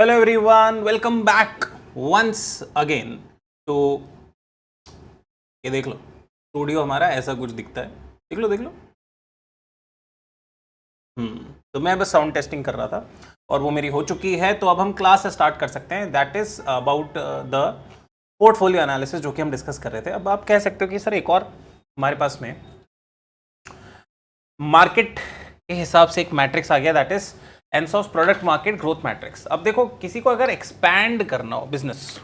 Hello everyone, welcome back once again. तो ये देख लो, स्टूडियो हमारा ऐसा कुछ दिखता है। देख लो। तो मैं बस साउंड टेस्टिंग कर रहा था और वो मेरी हो चुकी है। तो अब हम क्लास स्टार्ट कर सकते हैं। That is about the portfolio analysis जो कि हम डिस्कस कर रहे थे। अब आप कह सकते हो कि सर एक और हमारे पास में मार्केट के हिसाब से एक मैट्रिक्स आ गया, that is Ansoff's product market growth matrix. अब देखो, किसी को अगर एक्सपैंड करना हो बिजनेस,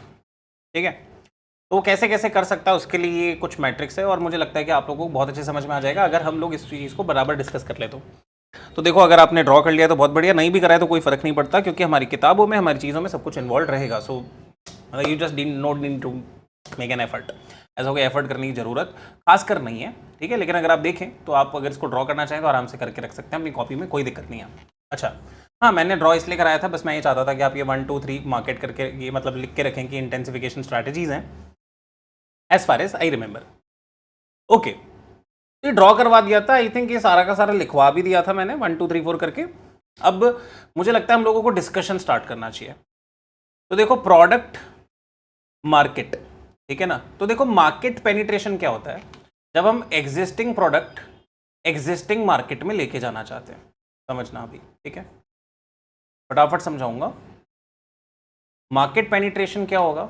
ठीक है, तो वो कैसे कैसे कर सकता है, उसके लिए कुछ मैट्रिक्स है और मुझे लगता है कि आप लोगों को बहुत अच्छे समझ में आ जाएगा अगर हम लोग इस चीज़ को बराबर डिस्कस कर ले। तो देखो, अगर आपने ड्रॉ कर लिया तो बहुत बढ़िया, नहीं भी कराया तो कोई फर्क नहीं पड़ता, क्योंकि हमारी किताबों में, हमारी चीज़ों में सब कुछ इन्वॉल्व रहेगा। So you just not need to make an effort. ऐसा कोई एफर्ट करने की जरूरत खासकर नहीं है, ठीक है। लेकिन अगर आप देखें तो आप अगर इसको ड्रॉ करना चाहें तो आराम से करके रख सकते हैं अपनी कॉपी में, कोई दिक्कत नहीं है। अच्छा, हाँ, मैंने ड्रॉ इसलिए कराया था, बस मैं ये चाहता था कि आप ये 1 2 3 मार्केट करके, ये मतलब लिख के रखें कि इंटेंसिफिकेशन स्ट्रैटेजीज हैं as far as I remember. Okay, ये ड्रॉ करवा दिया था। आई थिंक ये सारा का सारा लिखवा भी दिया था मैंने 1 2 3 4 करके। अब मुझे लगता है हम लोगों को डिस्कशन स्टार्ट करना चाहिए। तो देखो, प्रोडक्ट मार्केट, ठीक है ना। तो देखो, मार्केट पेनिट्रेशन क्या होता है, जब हम एग्जिस्टिंग प्रोडक्ट एग्जिस्टिंग मार्केट में लेके जाना चाहते हैं। समझना अभी, ठीक है, फटाफट समझाऊंगा। मार्केट पेनिट्रेशन क्या होगा,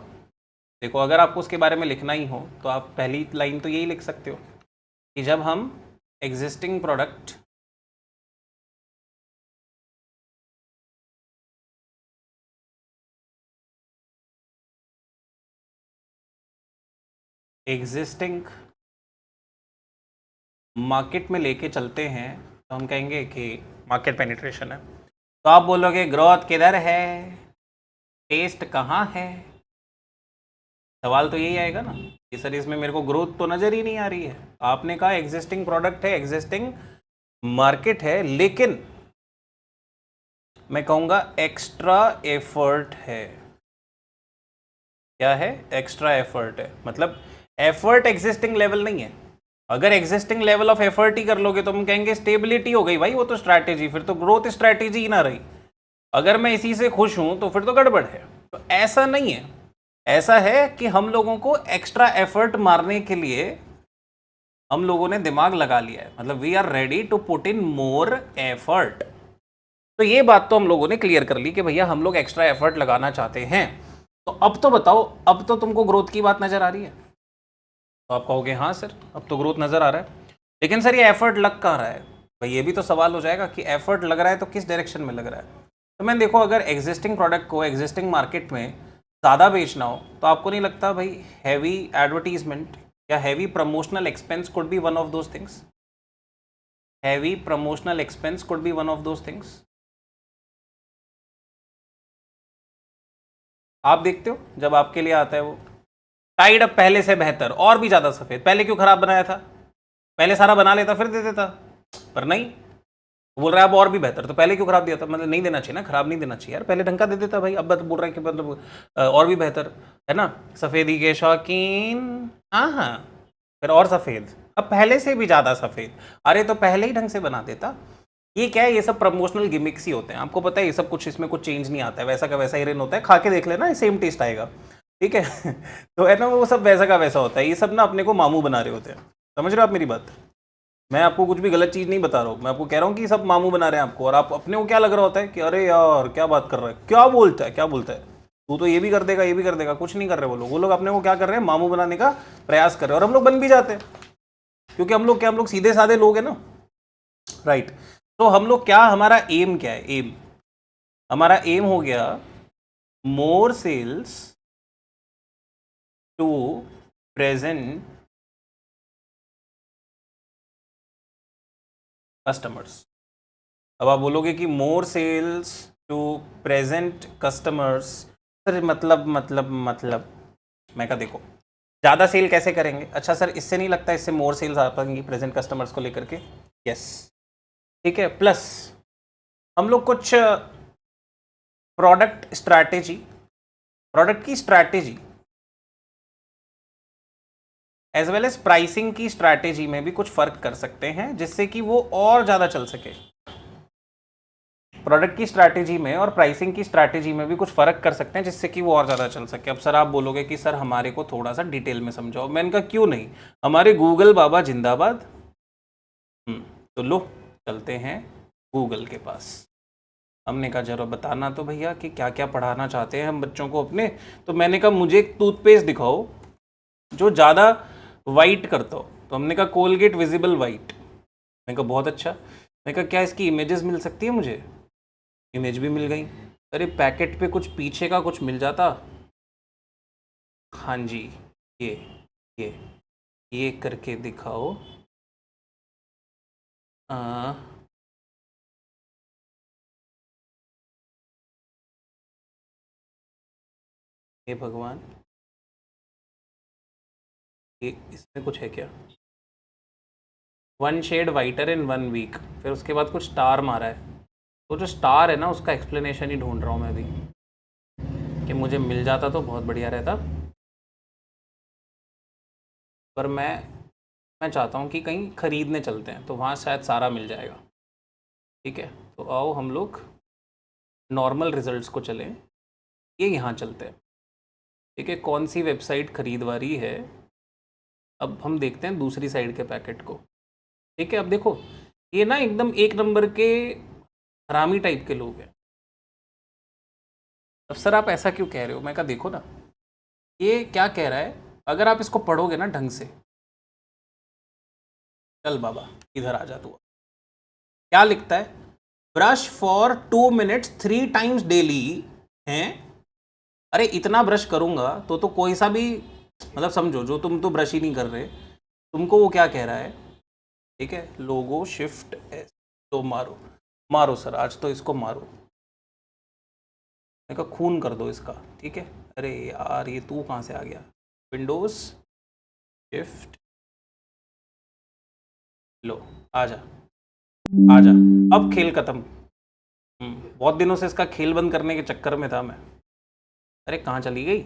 देखो, अगर आपको उसके बारे में लिखना ही हो तो आप पहली लाइन तो यही लिख सकते हो कि जब हम एग्जिस्टिंग प्रोडक्ट एग्जिस्टिंग मार्केट में लेके चलते हैं तो हम कहेंगे कि मार्केट पेनिट्रेशन है। तो आप बोलोगे ग्रोथ किधर है, टेस्ट कहाँ है, सवाल तो यही आएगा ना कि सर इसमें मेरे को ग्रोथ तो नज़र ही नहीं आ रही है। आपने कहा एग्जिस्टिंग प्रोडक्ट है, एग्जिस्टिंग मार्केट है, लेकिन मैं कहूँगा एक्स्ट्रा एफर्ट है। क्या है? एक्स्ट्रा एफर्ट है। मतलब एफर्ट एग्जिस्टिंग लेवल नहीं है। अगर एग्जिस्टिंग लेवल ऑफ एफर्ट ही कर लोगे तो हम कहेंगे स्टेबिलिटी हो गई भाई, वो तो स्ट्रैटेजी, फिर तो ग्रोथ स्ट्रैटेजी ही ना रही। अगर मैं इसी से खुश हूं तो फिर तो गड़बड़ है। तो ऐसा नहीं है, ऐसा है कि हम लोगों को एक्स्ट्रा एफर्ट मारने के लिए हम लोगों ने दिमाग लगा लिया है। मतलब we are ready to put in more effort. तो ये बात तो हम लोगों ने क्लियर कर ली कि भैया हम लोग एक्स्ट्रा एफर्ट लगाना चाहते हैं। तो अब तो बताओ, अब तो तुमको ग्रोथ की बात नजर आ रही है? तो आप कहोगे हाँ सर, अब तो ग्रोथ नजर आ रहा है, लेकिन सर ये एफर्ट लग कहाँ रहा है? भाई ये भी तो सवाल हो जाएगा कि एफर्ट लग रहा है तो किस डायरेक्शन में लग रहा है। तो मैंने देखो, अगर एग्जिस्टिंग प्रोडक्ट को एग्जिस्टिंग मार्केट में ज़्यादा बेचना हो तो आपको नहीं लगता भाई हैवी एडवर्टीजमेंट या heavy promotional expense could be one of those things? Heavy promotional expense could be one of those things. आप देखते हो जब आपके लिए आता है वो टाइड अप पहले से बेहतर और भी ज़्यादा सफ़ेद, पहले क्यों खराब बनाया था? पहले सारा बना लेता फिर दे देता, पर नहीं, बोल रहा है अब और भी बेहतर, तो पहले क्यों खराब दिया था? मतलब नहीं देना चाहिए ना, खराब नहीं देना चाहिए यार, पहले ढंग का दे देता भाई। अब तो बोल रहा है कि मतलब और भी बेहतर है ना, सफ़ेदी के शौकीन, हाँ हाँ, फिर और सफ़ेद, अब पहले से भी ज़्यादा सफ़ेद। अरे तो पहले ही ढंग से बना देता। ये क्या है, ये सब प्रमोशनल गिमिक्स ही होते हैं, आपको पता है, ये सब कुछ, इसमें कुछ चेंज नहीं आता है, वैसा का वैसा ही रेन होता है, खा के देख लेना, सेम टेस्ट आएगा, ठीक है। तो है ना, वो सब वैसा का वैसा होता है, ये सब ना अपने को मामू बना रहे होते हैं। समझ रहे हो आप मेरी बात? मैं आपको कुछ भी गलत चीज़ नहीं बता रहा हूँ, मैं आपको कह रहा हूँ कि सब मामू बना रहे हैं आपको, और आप अपने को क्या लग रहा होता है कि अरे यार क्या बात कर रहा है, क्या बोलता है, क्या बोलता है, तू तो ये भी कर देगा, ये भी कर देगा। कुछ नहीं कर रहे वो लोग अपने को क्या कर रहे हैं, मामू बनाने का प्रयास कर रहे हैं, और हम लोग बन भी जाते हैं, क्योंकि हम लोग क्या, हम लोग सीधे साधे लोग हैं ना, राइट। तो हम लोग क्या, हमारा एम क्या है? एम, हमारा एम हो गया more sales to present customers. अब आप बोलोगे कि more sales to present customers, sir मतलब मैं कहा देखो, ज़्यादा सेल कैसे करेंगे? अच्छा सर, इससे नहीं लगता इससे मोर सेल्स आ पाएंगी प्रेजेंट कस्टमर्स को लेकर के? यस, ठीक है। प्लस हम लोग कुछ प्रोडक्ट स्ट्रैटेजी, प्रोडक्ट की strategy as well as pricing की स्ट्रैटेजी में भी कुछ फर्क कर सकते हैं, जिससे कि वो और ज़्यादा चल सके। प्रोडक्ट की स्ट्रैटेजी में और प्राइसिंग की स्ट्रैटेजी में भी कुछ फ़र्क कर सकते हैं जिससे कि वो और ज़्यादा चल सके। अब सर आप बोलोगे कि सर हमारे को थोड़ा सा डिटेल में समझाओ, मैंने कहा क्यों नहीं, हमारे गूगल बाबा जिंदाबाद। तो लो चलते हैं गूगल के पास। हमने कहा जरा बताना तो भैया कि क्या क्या पढ़ाना चाहते हैं हम बच्चों को अपने। तो मैंने कहा मुझे एक टूथपेस्ट दिखाओ जो ज़्यादा वाइट करता हो। तो हमने कहा कोलगेट विजिबल वाइट। मैंने कहा बहुत अच्छा। मैंने कहा क्या इसकी इमेजेस मिल सकती है मुझे? इमेज भी मिल गई। अरे पैकेट पे कुछ पीछे का कुछ मिल जाता। हाँ जी, ये ये ये करके दिखाओ। आ, हे भगवान, ये इसमें कुछ है क्या? 1 शेड वाइटर इन 1 वीक, फिर उसके बाद कुछ स्टार मारा है। तो जो स्टार है ना उसका एक्सप्लेनेशन ही ढूंढ रहा हूँ मैं अभी, कि मुझे मिल जाता तो बहुत बढ़िया रहता। पर मैं चाहता हूँ कि कहीं ख़रीदने चलते हैं तो वहाँ शायद सारा मिल जाएगा। ठीक है, तो आओ हम लोग नॉर्मल रिजल्ट्स को चलें। ये यहाँ चलते हैं। ठीक है, कौन सी वेबसाइट खरीदवारी है? अब हम देखते हैं दूसरी साइड के पैकेट को। ठीक है, अब देखो ये ना एकदम एक नंबर के हरामी टाइप के लोग हैं। अब सर आप ऐसा क्यों कह रहे हो? मैं कहा देखो ना ये क्या कह रहा है, अगर आप इसको पढ़ोगे ना ढंग से। चल बाबा इधर आ जा तू। क्या लिखता है? Brush for 2 minutes 3 times daily हैं। अरे इतना ब्रश करूंगा तो कोई सा भी, मतलब समझो जो तुम तो ब्रश ही नहीं कर रहे, तुमको वो क्या कह रहा है। ठीक है, लोगो शिफ्ट एस, तो मारो मारो सर आज तो इसको मारो। मैं कहा खून कर दो इसका। ठीक है, अरे यार ये तू कहाँ से आ गया? विंडोज शिफ्ट, लो आजा आजा। अब खेल खत्म। बहुत दिनों से इसका खेल बंद करने के चक्कर में था मैं। अरे कहाँ चली गई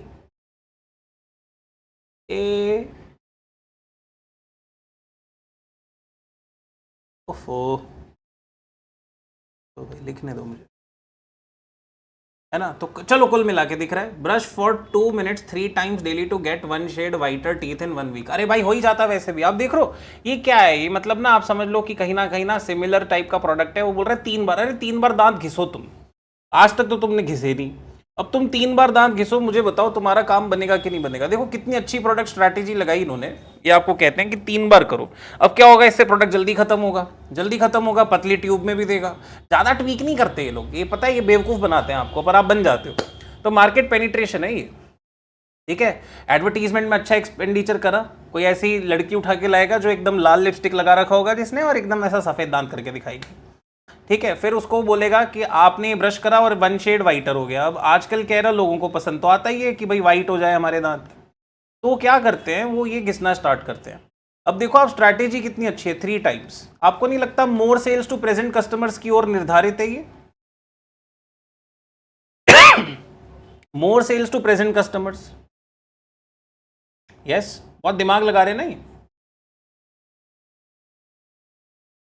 ए? ओफो, तो भाई लिखने दो मुझे, है ना। तो चलो कुल मिला के दिख रहा है brush for 2 minutes 3 times daily to get 1 shade whiter teeth in 1 week. अरे भाई हो ही जाता वैसे भी। आप देख रहे हो ये क्या है? ये मतलब ना आप समझ लो कि कहीं ना सिमिलर टाइप का प्रोडक्ट है। वो बोल रहा है 3 बार। अरे 3 बार दांत घिसो तुम, आज तक तो तुमने घिसे नहीं, अब तुम 3 बार दांत घिसो, मुझे बताओ तुम्हारा काम बनेगा कि नहीं बनेगा। देखो कितनी अच्छी प्रोडक्ट स्ट्रैटेजी लगाई इन्होंने। ये आपको कहते हैं कि 3 बार करो। अब क्या होगा इससे? प्रोडक्ट जल्दी खत्म होगा, जल्दी खत्म होगा, पतली ट्यूब में भी देगा। ज़्यादा ट्वीक नहीं करते ये लोग, ये पता है, ये बेवकूफ़ बनाते हैं आपको, पर आप बन जाते हो। तो मार्केट पेनिट्रेशन है ये। ठीक है, एडवर्टीजमेंट में अच्छा एक्सपेंडिचर करा, कोई ऐसी लड़की उठा के लाएगा जो एकदम लाल लिपस्टिक लगा रखा होगा जिसने, और एकदम ऐसा सफ़ेद दांत करके दिखाएगी। ठीक है, फिर उसको बोलेगा कि आपने ब्रश करा और 1 शेड वाइटर हो गया। अब आजकल कह रहा लोगों को पसंद तो आता ही है कि भाई वाइट हो जाए हमारे दांत। तो वो क्या करते हैं, वो ये घिसना स्टार्ट करते हैं। अब देखो आप स्ट्रैटेजी कितनी अच्छी है, 3 टाइम्स। आपको नहीं लगता more sales to present customers की ओर निर्धारित है ये? More sales to present customers. Yes, बहुत दिमाग लगा रहे नहीं।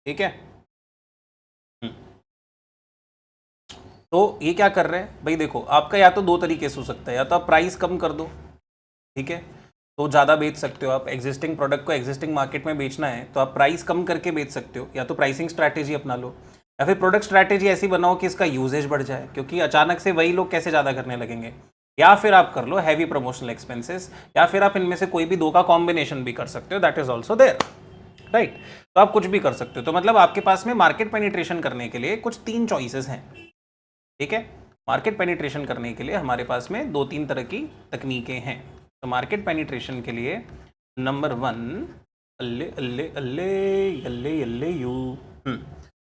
ठीक है, तो ये क्या कर रहे हैं भाई? देखो आपका या तो 2 तरीके से हो सकता है, या तो आप प्राइस कम कर दो। ठीक है, तो ज़्यादा बेच सकते हो आप। एग्जिस्टिंग प्रोडक्ट को एग्जिस्टिंग मार्केट में बेचना है तो आप प्राइस कम करके बेच सकते हो, या तो प्राइसिंग स्ट्रैटेजी अपना लो, या फिर प्रोडक्ट स्ट्रैटेजी ऐसी बनाओ कि इसका यूजेज बढ़ जाए, क्योंकि अचानक से वही लोग कैसे ज़्यादा करने लगेंगे। या फिर आप कर लो हैवी प्रमोशनल एक्सपेंसेस, या फिर आप इनमें से कोई भी 2 का कॉम्बिनेशन भी कर सकते हो, that is also there. Right, तो आप कुछ भी कर सकते हो। तो मतलब आपके पास में मार्केट पेनिट्रेशन करने के लिए कुछ 3 चॉइसेस हैं। ठीक है, मार्केट पेनिट्रेशन करने के लिए हमारे पास में 2-3 तरह की तकनीकें हैं। तो मार्केट पेनिट्रेशन के लिए नंबर 1, अल्ले अल्ले अल्ले अल्ले अल्ले यू,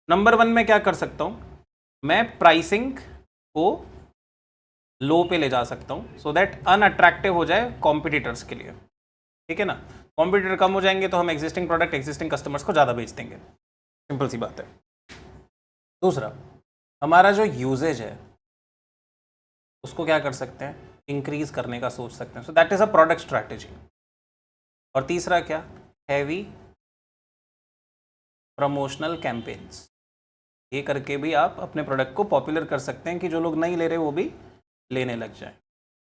नंबर 1 में क्या कर सकता हूं, मैं प्राइसिंग को लो पे ले जा सकता हूं, सो दैट अनअट्रैक्टिव हो जाए कॉम्पिटिटर्स के लिए। ठीक है ना, कॉम्पिटिटर कम हो जाएंगे तो हम एग्जिस्टिंग प्रोडक्ट एग्जिस्टिंग कस्टमर्स को ज़्यादा बेच देंगे। सिंपल सी बात है। दूसरा, हमारा जो यूजेज है उसको क्या कर सकते हैं, इंक्रीज करने का सोच सकते हैं। सो that is a product strategy. और तीसरा क्या, हैवी प्रमोशनल कैंपेन्स। ये करके भी आप अपने प्रोडक्ट को पॉपुलर कर सकते हैं कि जो लोग नहीं ले रहे वो भी लेने लग जाए,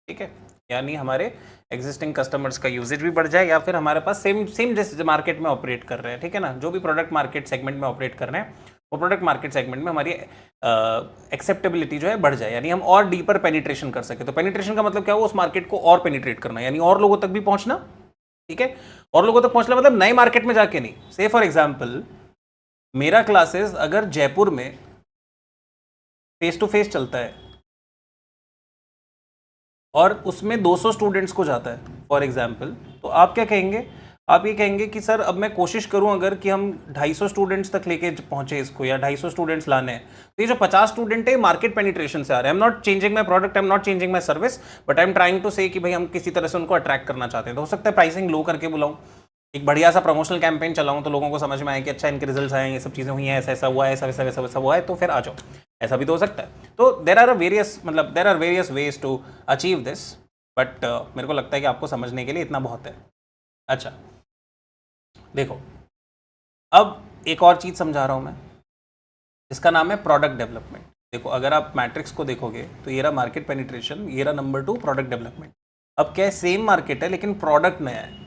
ठीक है। यानी हमारे एग्जिस्टिंग कस्टमर्स का यूजेज भी बढ़ जाए, या फिर हमारे पास सेम सेम जैसे मार्केट में ऑपरेट कर रहे हैं, ठीक है ना, जो भी प्रोडक्ट मार्केट सेगमेंट में ऑपरेट कर रहे हैं वो प्रोडक्ट मार्केट सेगमेंट में हमारी एक्सेप्टेबिलिटी जो है बढ़ जाए, यानी हम और डीपर पेनिट्रेशन कर सके। तो पेनिट्रेशन का मतलब क्या हो, उस मार्केट को और पेनिट्रेट करना, यानी और लोगों तक भी पहुंचना, ठीक है। और लोगों तक पहुंचना मतलब नए मार्केट में जाके नहीं। से फॉर एग्जाम्पल मेरा क्लासेस अगर जयपुर में फेस टू फेस चलता है और उसमें 200 स्टूडेंट्स को जाता है फॉर एग्जाम्पल, तो आप क्या कहेंगे, आप ये कहेंगे कि सर अब मैं कोशिश करूं अगर कि हम 250 स्टूडेंट्स तक लेके पहुंचे इसको, या 250 स्टूडेंट्स लाने हैं, तो ये जो 50 स्टूडेंट है मार्केट पेनिट्रेशन से आ रहे हैं। I am not changing my product, I am not changing my service, but I am trying to say कि भाई हम किसी तरह से उनको अट्रैक्ट करना चाहते हैं। तो हो सकता है प्राइसिंग लो करके बुलाऊं, एक बढ़िया सा प्रमोशनल कैंपेन चलाऊं, तो लोगों को समझ में आए कि अच्छा इनके रिजल्ट्स आए, ये सब चीज़ें हुई हैं, ऐसा ऐसा हुआ है, ऐसा वैसा वैसा वैसा हुआ है, तो फिर आ जाओ। ऐसा भी तो हो सकता है। तो there are various ways to achieve this, but मेरे को लगता है कि आपको समझने के लिए इतना बहुत है। अच्छा देखो, अब एक और चीज़ समझा रहा हूँ मैं, इसका नाम है प्रोडक्ट डेवलपमेंट। देखो अगर आप मैट्रिक्स को देखोगे तो ये रहा मार्केट पेनिट्रेशन, ये रहा नंबर 2 प्रोडक्ट डेवलपमेंट। अब क्या है, सेम मार्केट है लेकिन प्रोडक्ट नया है।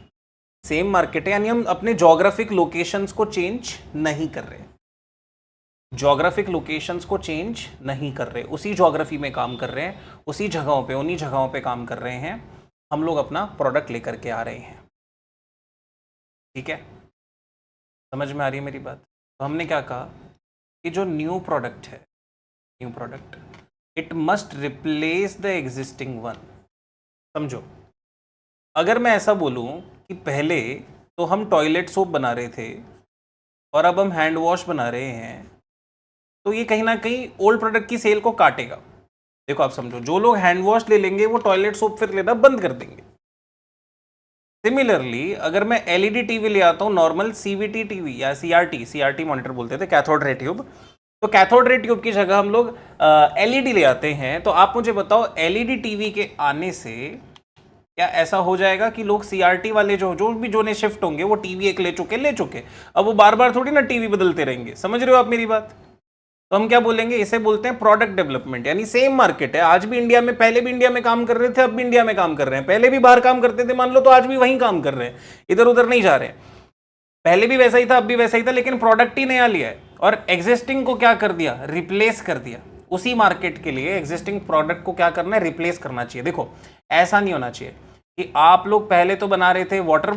सेम मार्केट है यानी हम अपने जोग्राफिक लोकेशंस को चेंज नहीं कर रहे, जोग्राफिक लोकेशंस को चेंज नहीं कर रहे, उसी जोग्राफी में काम कर रहे हैं, उसी जगहों पे उन्हीं जगहों पे काम कर रहे हैं, हम लोग अपना प्रोडक्ट लेकर के आ रहे हैं, ठीक है। समझ में आ रही है मेरी बात। तो हमने क्या कहा कि जो न्यू प्रोडक्ट है, new product it must replace the existing one. समझो, अगर मैं ऐसा बोलूं कि पहले तो हम टॉयलेट सोप बना रहे थे और अब हम हैंड वॉश बना रहे हैं, तो ये कहीं ना कहीं ओल्ड प्रोडक्ट की सेल को काटेगा। देखो आप समझो, जो लोग हैंड वॉश ले लेंगे वो टॉयलेट सोप फिर लेना बंद कर देंगे। सिमिलरली अगर मैं एलईडी टीवी ले आता हूँ, नॉर्मल सीवीटी टीवी या सीआरटी मॉनिटर बोलते थे, कैथोड रे ट्यूब, तो कैथोड रे ट्यूब की जगह हम लोग एलईडी ले आते हैं। तो आप मुझे बताओ, एलईडी टीवी के आने से क्या ऐसा हो जाएगा कि लोग सीआरटी वाले जो भी जो ने शिफ्ट होंगे वो टीवी एक ले चुके, अब वो बार बार थोड़ी ना टीवी बदलते रहेंगे। समझ रहे हो आप मेरी बात। तो हम क्या बोलेंगे, इसे बोलते हैं प्रोडक्ट डेवलपमेंट। यानी सेम मार्केट है, आज भी इंडिया में, पहले भी इंडिया में काम कर रहे थे, अब भी इंडिया में काम कर रहे हैं, पहले भी बाहर काम करते थे मान लो, तो आज भी वहीं काम कर रहे हैं, इधर उधर नहीं जा रहे हैं। पहले भी वैसा ही था, अब भी वैसा ही था, लेकिन प्रोडक्ट ही नया लिया है और एग्जिस्टिंग को क्या कर दिया, रिप्लेस कर दिया। उसी मार्केट के लिए एग्जिस्टिंग प्रोडक्ट को क्या करना है, रिप्लेस करना चाहिए। देखो ऐसा नहीं होना चाहिए कि आप लोग पहले तो बना रहे थे वाटर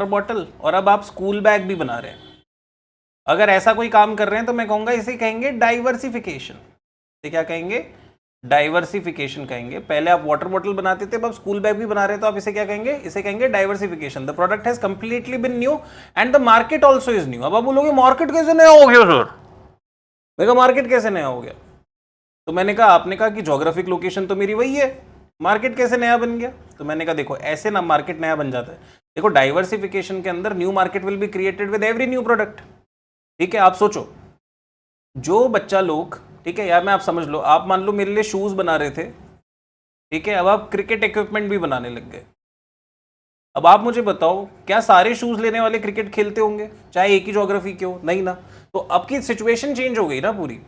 बॉटल, और अब आप स्कूल बैग भी बना रहे हैं। अगर ऐसा कोई काम कर रहे हैं तो मैं कहूंगा इसे कहेंगे डाइवर्सिफिकेशन। ये क्या कहेंगे, डाइवर्सिफिकेशन कहेंगे। पहले आप वाटर बॉटल बनाते थे, अब आप स्कूल बैग भी बना रहे हैं, तो आप इसे क्या कहेंगे, इसे कहेंगे diversification. The product has completely been new and the market also is new. अब आप बोलोगे मार्केट कैसे नया हो गया सर, मैं कहा मार्केट कैसे नया हो गया, तो मैंने कहा, आपने कहा कि जोग्राफिक लोकेशन तो मेरी वही है, मार्केट कैसे नया बन गया। तो मैंने कहा देखो ऐसे ना मार्केट नया बन जाता है। देखो डाइवर्सिफिकेशन के अंदर new market will be created with every new product, ठीक है। आप सोचो, जो बच्चा लोग, ठीक है यार, मैं आप समझ लो, आप मान लो मेरे लिए शूज बना रहे थे, ठीक है, अब आप क्रिकेट इक्विपमेंट भी बनाने लग गए। अब आप मुझे बताओ, क्या सारे शूज लेने वाले क्रिकेट खेलते होंगे, चाहे एक ही ज्योग्राफी के हो, नहीं ना। तो अब की सिचुएशन चेंज हो गई ना पूरी।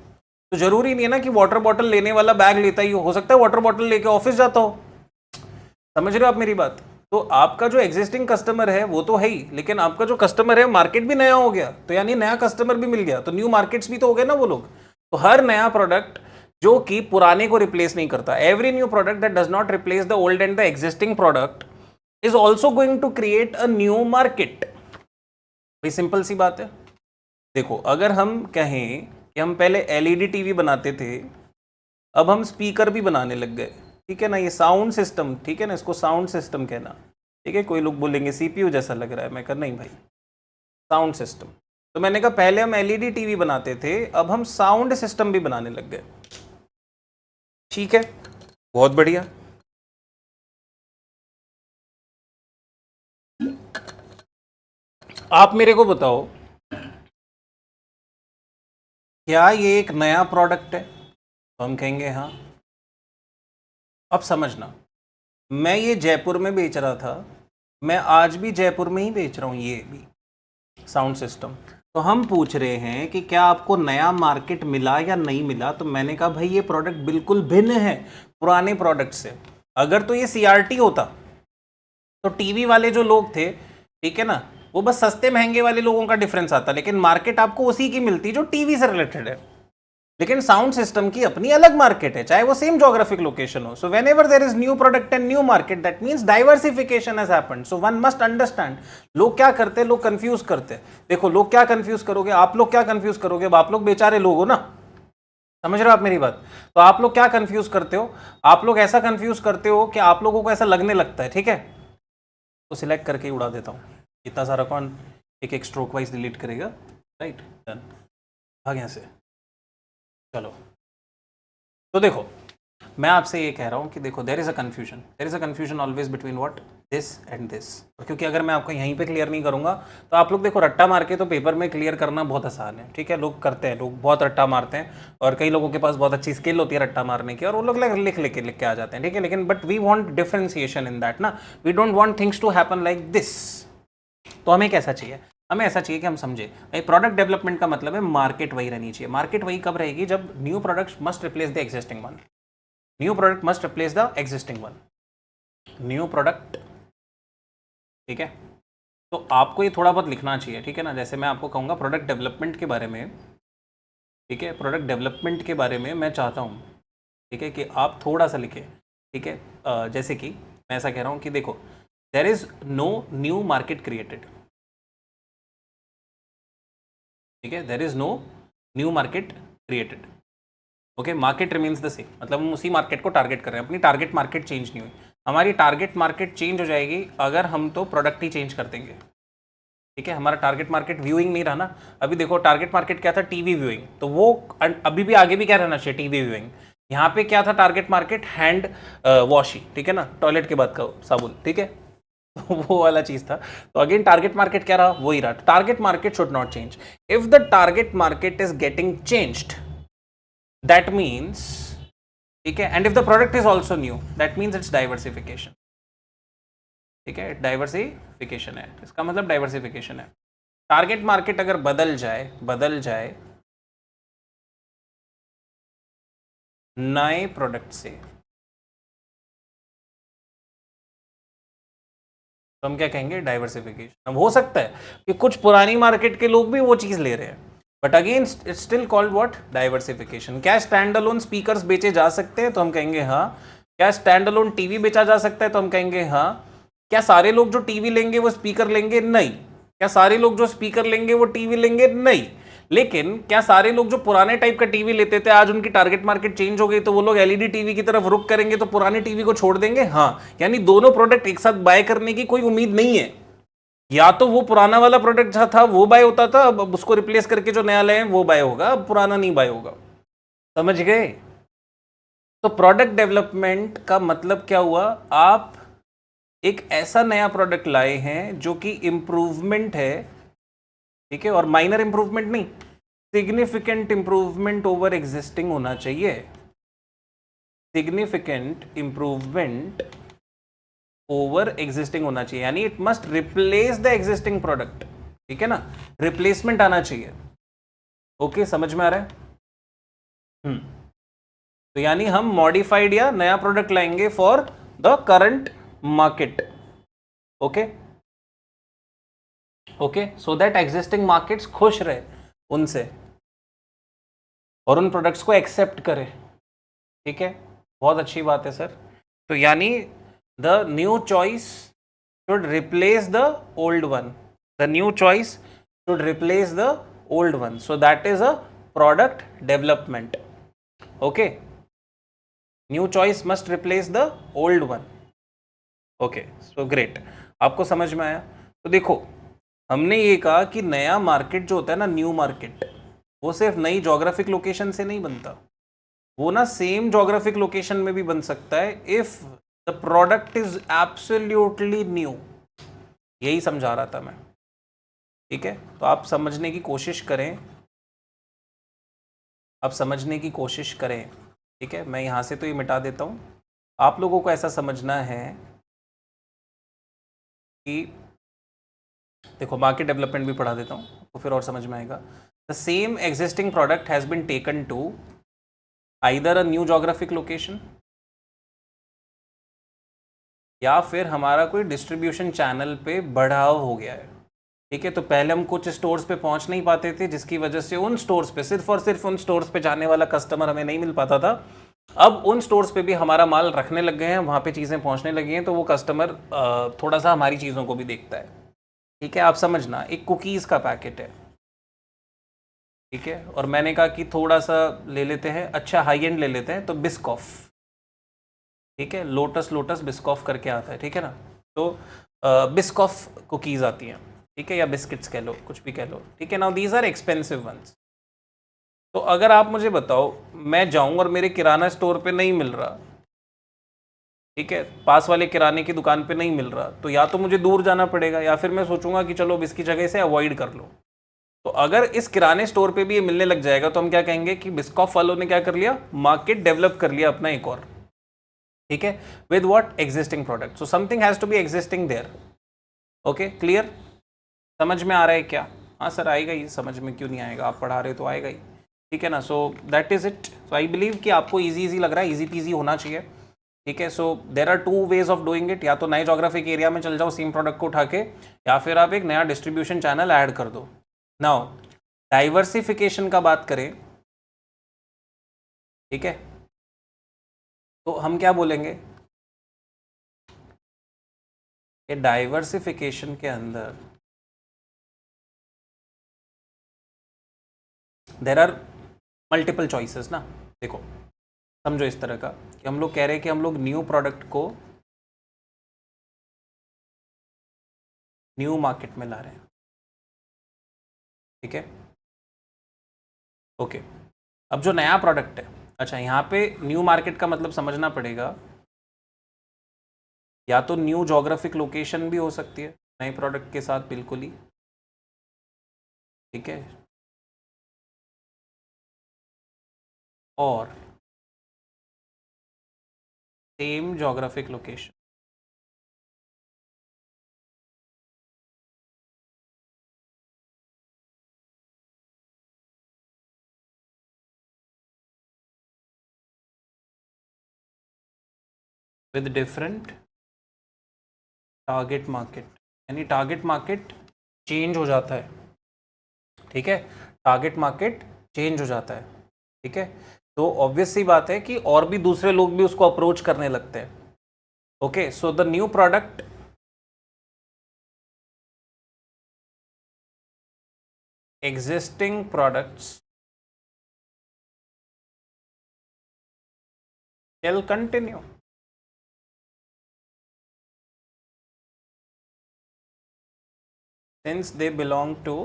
तो जरूरी नहीं है ना कि वाटर बॉटल लेने वाला बैग लेता ही हो सकता है वाटर बॉटल लेके ऑफिस जाता हो। समझ रहे हो आप मेरी बात। तो आपका जो एग्जिस्टिंग कस्टमर है वो तो है ही, लेकिन आपका जो कस्टमर है मार्केट भी नया हो गया, तो यानी नया कस्टमर भी मिल गया, तो न्यू मार्केट्स भी तो हो गए ना वो लोग। तो हर नया प्रोडक्ट जो कि पुराने को रिप्लेस नहीं करता, every new product that does not replace the old and the existing product is also going to create a new market. भाई सिंपल सी बात है। देखो अगर हम कहें कि हम पहले एलईडी टीवी बनाते थे, अब हम स्पीकर भी बनाने लग गए, ठीक है ना, ये साउंड सिस्टम, ठीक है ना, इसको साउंड सिस्टम कहना, ठीक है। कोई लोग बोलेंगे सीपीयू जैसा लग रहा है, मैं कहा नहीं भाई, साउंड सिस्टम। तो मैंने कहा पहले हम एलईडी टीवी बनाते थे, अब हम साउंड सिस्टम भी बनाने लग गए, ठीक है, बहुत बढ़िया। आप मेरे को बताओ, क्या ये एक नया प्रोडक्ट है, तो हम कहेंगे हाँ। अब समझना, मैं ये जयपुर में बेच रहा था, मैं आज भी जयपुर में ही बेच रहा हूँ, ये भी साउंड सिस्टम। तो हम पूछ रहे हैं कि क्या आपको नया मार्केट मिला या नहीं मिला, तो मैंने कहा भाई ये प्रोडक्ट बिल्कुल भिन्न है पुराने प्रोडक्ट से। अगर तो ये सीआरटी होता तो टीवी वाले जो लोग थे, ठीक है ना, वो बस सस्ते महंगे वाले लोगों का डिफरेंस आता, लेकिन मार्केट आपको उसी की मिलती जो टीवी से रिलेटेड है। लेकिन साउंड सिस्टम की अपनी अलग मार्केट है, चाहे वो सेम ज्योग्राफिक लोकेशन हो। So when ever there is new product and new market, that means diversification has happened. So one must understand. लोग क्या करते हैं, लोग कंफ्यूज करते हैं। देखो लोग क्या कंफ्यूज करोगे, आप लोग क्या कंफ्यूज करोगे, आप लोग बेचारे लोग हो ना, समझ रहे हो आप मेरी बात। तो आप लोग क्या कंफ्यूज करते हो, आप लोग ऐसा कंफ्यूज करते हो कि आप लोगों को ऐसा लगने लगता है, ठीक है, तो सिलेक्ट करके ही उड़ा देता हूँ। इतना सारा कौन एक एक स्ट्रोक वाइज डिलीट करेगा, राइट, डन, भाग यहाँ से, चलो। तो देखो मैं आपसे ये कह रहा हूँ कि देखो there is a confusion always between what, this and this. क्योंकि अगर मैं आपको यहीं पे क्लियर नहीं करूंगा तो आप लोग देखो रट्टा मार के तो पेपर में क्लियर करना बहुत आसान है, ठीक है, लोग करते हैं, लोग बहुत रट्टा मारते हैं और कई लोगों के पास बहुत अच्छी स्किल होती है रट्टा मारने की और वो लोग लिख के आ जाते हैं, ठीक है। लेकिन but we want differentiation in that ना, we don't want things to happen like this. तो हमें कैसा चाहिए, हमें ऐसा चाहिए कि हम समझे भाई प्रोडक्ट डेवलपमेंट का मतलब है मार्केट वही रहनी चाहिए। मार्केट वही कब रहेगी, जब new products must replace the existing one, new product must replace the existing one, new product, ठीक है। तो आपको ये थोड़ा बहुत लिखना चाहिए, ठीक है ना। जैसे मैं आपको कहूँगा प्रोडक्ट डेवलपमेंट के बारे में, ठीक है, प्रोडक्ट डेवलपमेंट के बारे में मैं चाहता हूँ, ठीक है, कि आप थोड़ा सा लिखें, ठीक है। जैसे कि मैं ऐसा कह रहा हूँ कि देखो there is no new market created, ठीक है, there is no new market created, okay, market remains the same, मतलब हम उसी मार्केट को टारगेट कर रहे हैं, अपनी टारगेट मार्केट चेंज नहीं हुई। हमारी टारगेट मार्केट चेंज हो जाएगी अगर हम तो प्रोडक्ट ही चेंज कर देंगे, ठीक है। हमारा टारगेट मार्केट व्यूइंग नहीं रहा ना, अभी देखो टारगेट मार्केट क्या था, टीवी व्यूइंग, तो वो अभी भी आगे भी क्या रहना चाहिए, टीवी व्यूइंग। यहाँ पे क्या था टारगेट मार्केट, हैंड वॉशी, ठीक है ना, टॉयलेट के बाद का साबुन, ठीक है, वो वाला चीज था। तो अगेन टारगेट मार्केट क्या रहा, वही रहा, target market should not change. If the target market is getting changed, that means, ठीक है, and if the product is also new, that means it's diversification, ठीक है, डाइवर्सिफिकेशन है, इसका मतलब डाइवर्सिफिकेशन है। टारगेट मार्केट अगर बदल जाए नए प्रोडक्ट से, तो हम क्या कहेंगे, डाइवर्सिफिकेशन। अब हो सकता है कि कुछ पुरानी मार्केट के लोग भी वो चीज ले रहे हैं, but again it's still called what, diversification. क्या स्टैंड अलोन स्पीकर्स बेचे जा सकते हैं, तो हम कहेंगे हाँ। क्या स्टैंड अलोन टीवी बेचा जा सकता है, तो हम कहेंगे हाँ। क्या सारे लोग जो टीवी लेंगे वो स्पीकर लेंगे, नहीं। क्या सारे लोग जो स्पीकर लेंगे वो टीवी लेंगे, नहीं। लेकिन क्या सारे लोग जो पुराने टाइप का टीवी लेते थे आज उनकी टारगेट मार्केट चेंज हो गई तो वो लोग एलईडी टीवी की तरफ रुख करेंगे, तो पुराने टीवी को छोड़ देंगे, हाँ। यानी दोनों प्रोडक्ट एक साथ बाय करने की कोई उम्मीद नहीं है। या तो वो पुराना वाला प्रोडक्ट जहां था वो बाय होता था, अब उसको रिप्लेस करके जो नया लाए वो बाय होगा, अब पुराना नहीं बाय होगा। समझ गए। तो प्रोडक्ट डेवलपमेंट का मतलब क्या हुआ, आप एक ऐसा नया प्रोडक्ट लाए हैं जो कि इंप्रूवमेंट है, ठीक है, और माइनर इंप्रूवमेंट नहीं, सिग्निफिकेंट इंप्रूवमेंट ओवर एग्जिस्टिंग होना चाहिए, सिग्निफिकेंट इंप्रूवमेंट ओवर एग्जिस्टिंग होना चाहिए, यानी it must replace the existing product, ठीक है ना, रिप्लेसमेंट आना चाहिए। ओके, समझ में आ रहा है। तो यानी हम मॉडिफाइड या नया प्रोडक्ट लाएंगे for the current market, okay, okay, so that existing markets खुश रहे उनसे और उन प्रोडक्ट्स को एक्सेप्ट करे, ठीक है, बहुत अच्छी बात है सर। तो यानी the new choice should replace the old one, the new choice should replace the old one, so that is a product development, okay, new choice must replace the old one, okay, so great, आपको समझ में आया। तो देखो हमने ये कहा कि नया मार्केट जो होता है ना, न्यू मार्केट, वो सिर्फ नई जोग्राफिक लोकेशन से नहीं बनता, वो ना सेम जोग्राफिक लोकेशन में भी बन सकता है if the product is absolutely new. यही समझा रहा था मैं, ठीक है। तो आप समझने की कोशिश करें, आप समझने की कोशिश करें, ठीक है। मैं यहाँ से तो ये मिटा देता हूँ। आप लोगों को ऐसा समझना है कि देखो मार्केट डेवलपमेंट भी पढ़ा देता हूँ तो फिर और समझ में आएगा। The same existing product has been taken to either a new geographic location या फिर हमारा कोई डिस्ट्रीब्यूशन चैनल पे बढ़ाव हो गया है। ठीक है, तो पहले हम कुछ स्टोर्स पे पहुंच नहीं पाते थे जिसकी वजह से उन स्टोर्स पे सिर्फ और सिर्फ उन स्टोर्स पे जाने वाला कस्टमर हमें नहीं मिल पाता था। अब उन स्टोर्स पे भी हमारा माल रखने लग गए हैं, वहां पे चीज़ें पहुंचने लगी हैं, तो वो कस्टमर थोड़ा सा हमारी चीज़ों को भी देखता है। ठीक है, आप समझना, एक कुकीज़ का पैकेट है, ठीक है, और मैंने कहा कि थोड़ा सा ले लेते हैं, अच्छा हाई एंड ले लेते हैं, तो बिस्कॉफ, ठीक है, लोटस लोटस बिस्कॉफ करके आता है, ठीक है ना, तो बिस्कॉफ कुकीज़ आती हैं, ठीक है, या बिस्किट्स कह लो, कुछ भी कह लो, ठीक है। Now these are expensive ones. तो अगर आप मुझे बताओ, मैं जाऊं और मेरे किराना स्टोर पे नहीं मिल रहा, ठीक है, पास वाले किराने की दुकान पे नहीं मिल रहा, तो या तो मुझे दूर जाना पड़ेगा या फिर मैं सोचूंगा कि चलो अब इसकी जगह से अवॉइड कर लो। तो अगर इस किराने स्टोर पे भी ये मिलने लग जाएगा तो हम क्या कहेंगे कि बिस्कॉफ वालों ने क्या कर लिया, मार्केट डेवलप कर लिया अपना एक और, ठीक है, with what, existing product. So something has to be existing there. Okay, clear, समझ में आ रहा है क्या? हाँ सर आएगा ही, समझ में क्यों नहीं आएगा, आप पढ़ा रहे तो आएगा ही, ठीक है ना। सो that is it. So I believe कि आपको इजी लग रहा है, इजी पीजी होना चाहिए, ठीक है। So there are two ways of doing it, या तो नए जोग्राफिक एरिया में चल जाओ सेम प्रोडक्ट को उठा के, या फिर आप एक नया डिस्ट्रीब्यूशन चैनल ऐड कर दो। नाउ डाइवर्सिफिकेशन का बात करें, ठीक है, तो हम क्या बोलेंगे कि डाइवर्सिफिकेशन के अंदर देर आर मल्टीपल चॉइसेस ना। देखो समझो इस तरह का कि हम लोग कह रहे हैं कि हम लोग न्यू प्रोडक्ट को न्यू मार्केट में ला रहे हैं, ठीक है, ओके। अब जो नया प्रोडक्ट है, अच्छा यहाँ पे न्यू मार्केट का मतलब समझना पड़ेगा, या तो न्यू जोग्राफिक लोकेशन भी हो सकती है नए प्रोडक्ट के साथ, बिल्कुल ही, ठीक है, और same geographic location. With different target market, यानी टारगेट मार्केट चेंज हो जाता है, ठीक है, टारगेट मार्केट चेंज हो जाता है, ठीक है। तो ऑब्वियस सी बात है कि और भी दूसरे लोग भी उसको अप्रोच करने लगते हैं। Okay, so the new product existing products shall continue. Since they belong to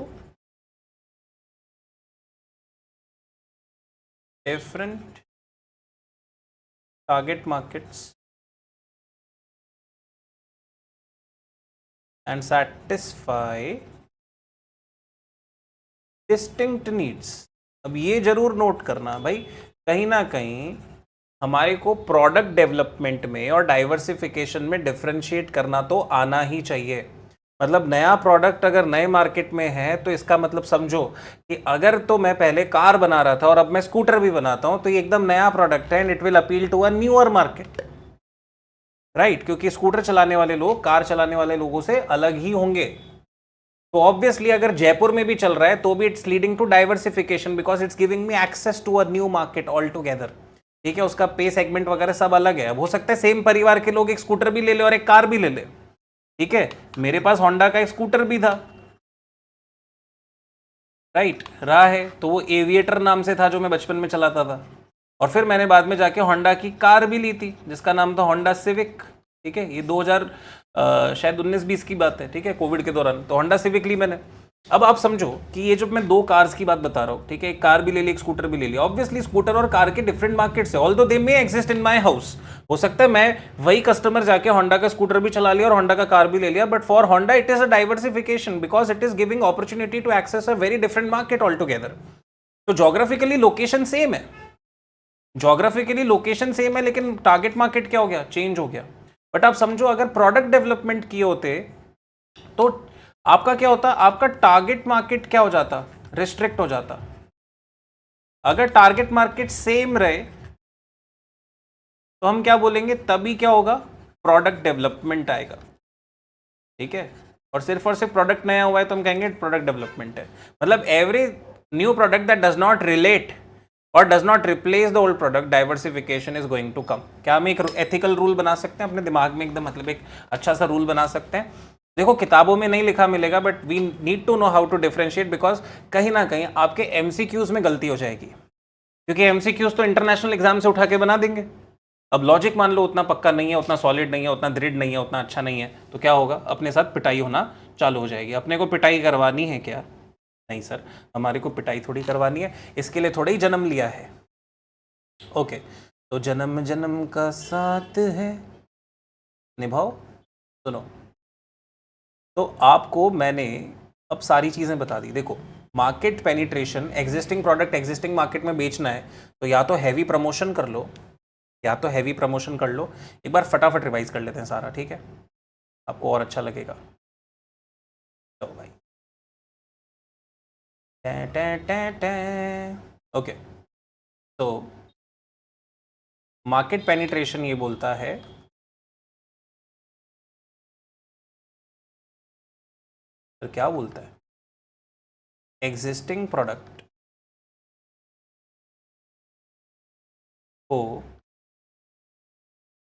different target markets and satisfy distinct needs. अब ये जरूर नोट करना भाई, कहीं ना कहीं हमारे को प्रोडक्ट डेवलपमेंट में और डाइवर्सिफिकेशन में डिफरेंशिएट करना तो आना ही चाहिए। मतलब नया प्रोडक्ट अगर नए मार्केट में है तो इसका मतलब समझो कि अगर तो मैं पहले कार बना रहा था और अब मैं स्कूटर भी बनाता हूं, तो ये एकदम नया प्रोडक्ट है and it will appeal to a newer market, right, क्योंकि स्कूटर चलाने वाले लोग कार चलाने वाले लोगों से अलग ही होंगे। तो ऑब्वियसली अगर जयपुर में भी चल रहा है तो भी it's leading to diversification because it's giving me access to a new market all together, ठीक है। उसका पे सेगमेंट वगैरह सब अलग है। अब हो सकता है सेम परिवार के लोग एक स्कूटर भी ले ले और एक कार भी ले ले, ठीक है। मेरे पास होंडा का एक स्कूटर भी था, राइट, रहा है, तो वो एविएटर नाम से था जो मैं बचपन में चलाता था, और फिर मैंने बाद में जाके होंडा की कार भी ली थी जिसका नाम था होंडा सिविक, ठीक है। ये 2000 शायद 19-20 की बात है, ठीक है, कोविड के दौरान, तो होंडा सिविक ली मैंने। अब आप समझो कि ये जो मैं दो कार्स की बात बता रहा हूँ, ठीक है, एक कार भी ले ली एक स्कूटर भी ले लिया। ऑब्वियसली स्कूटर और कार के डिफरेंट मार्केट्स है, although they may exist in my house. हो सकता है मैं वही कस्टमर जाके होंडा का स्कूटर भी चला लिया और होंडा का कार भी ले लिया, but for Honda it is a diversification because it is giving opportunity to access a very different market all together. तो जोग्राफिकली लोकेशन सेम है, जोग्राफिकली लोकेशन सेम है, लेकिन टारगेट मार्केट क्या हो गया, चेंज हो गया। बट आप समझो अगर प्रोडक्ट डेवलपमेंट किए होते तो आपका क्या होता, आपका टारगेट मार्केट क्या हो जाता, रिस्ट्रिक्ट हो जाता। अगर टारगेट मार्केट सेम रहे तो हम क्या बोलेंगे, तभी क्या होगा, प्रोडक्ट डेवलपमेंट आएगा, ठीक है। और सिर्फ प्रोडक्ट नया हुआ है तो हम कहेंगे प्रोडक्ट डेवलपमेंट है। मतलब every new product that does not relate और does not replace the old product, diversification is going to come. क्या हम एक एथिकल रूल बना सकते हैं अपने दिमाग में एकदम, मतलब एक अच्छा सा रूल बना सकते हैं। देखो किताबों में नहीं लिखा मिलेगा, but we need to know how to differentiate, because कहीं ना कहीं आपके एमसीक्यूज में गलती हो जाएगी, क्योंकि एमसीक्यूज तो इंटरनेशनल एग्जाम से उठा के बना देंगे। अब लॉजिक मान लो उतना पक्का नहीं है, उतना सॉलिड नहीं है, उतना दृढ़ नहीं है, उतना अच्छा नहीं है, तो क्या होगा, अपने साथ पिटाई होना चालू हो जाएगी। अपने को पिटाई करवानी है क्या? नहीं सर, हमारे को पिटाई थोड़ी करवानी है, इसके लिए थोड़ा ही जन्म लिया है। ओके, तो जन्म जन्म का साथ है निभाओ। सुनो, तो आपको मैंने अब सारी चीजें बता दी। देखो, market penetration, existing product existing market में बेचना है तो या तो हैवी प्रमोशन कर लो, या तो हैवी प्रमोशन कर लो। एक बार फटाफट रिवाइज कर लेते हैं सारा, ठीक है, आपको और अच्छा लगेगा। तो भाई ओके, तो मार्केट पेनिट्रेशन ये बोलता है तो क्या बोलता है, एग्जिस्टिंग प्रोडक्ट को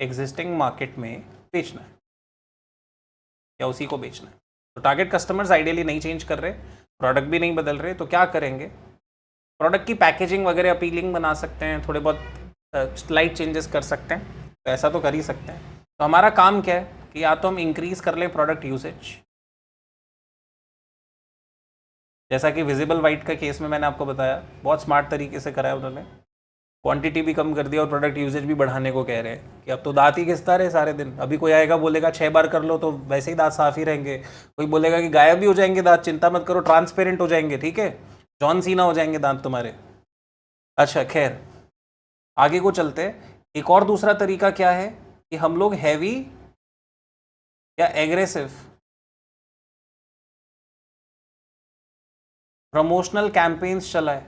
एग्जिस्टिंग मार्केट में बेचना है, या उसी को बेचना है। तो टारगेट कस्टमर्स आइडियली नहीं चेंज कर रहे, प्रोडक्ट भी नहीं बदल रहे, तो क्या करेंगे, प्रोडक्ट की पैकेजिंग वगैरह अपीलिंग बना सकते हैं, थोड़े बहुत स्लाइड चेंजेस कर सकते हैं, तो ऐसा तो कर ही सकते हैं। तो हमारा काम क्या है कि या तो हम इंक्रीज कर लें प्रोडक्ट यूसेज, जैसा कि विजिबल वाइट का केस में मैंने आपको बताया, बहुत स्मार्ट तरीके से करा है उन्होंने, क्वांटिटी भी कम कर दिया और प्रोडक्ट यूजेज भी बढ़ाने को कह रहे हैं कि अब तो दांत ही घिसता रहे सारे दिन। अभी कोई आएगा बोलेगा 6 बार कर लो तो वैसे ही दांत साफ ही रहेंगे, कोई बोलेगा कि गायब भी हो जाएंगे दांत, चिंता मत करो, ट्रांसपेरेंट हो जाएंगे, ठीक है, जॉन सीना हो जाएंगे दांत तुम्हारे। अच्छा खैर, आगे को चलते हैं। एक और दूसरा तरीका क्या है कि हम लोग हैवी या एग्रेसिव प्रमोशनल कैंपेन्स चलाए।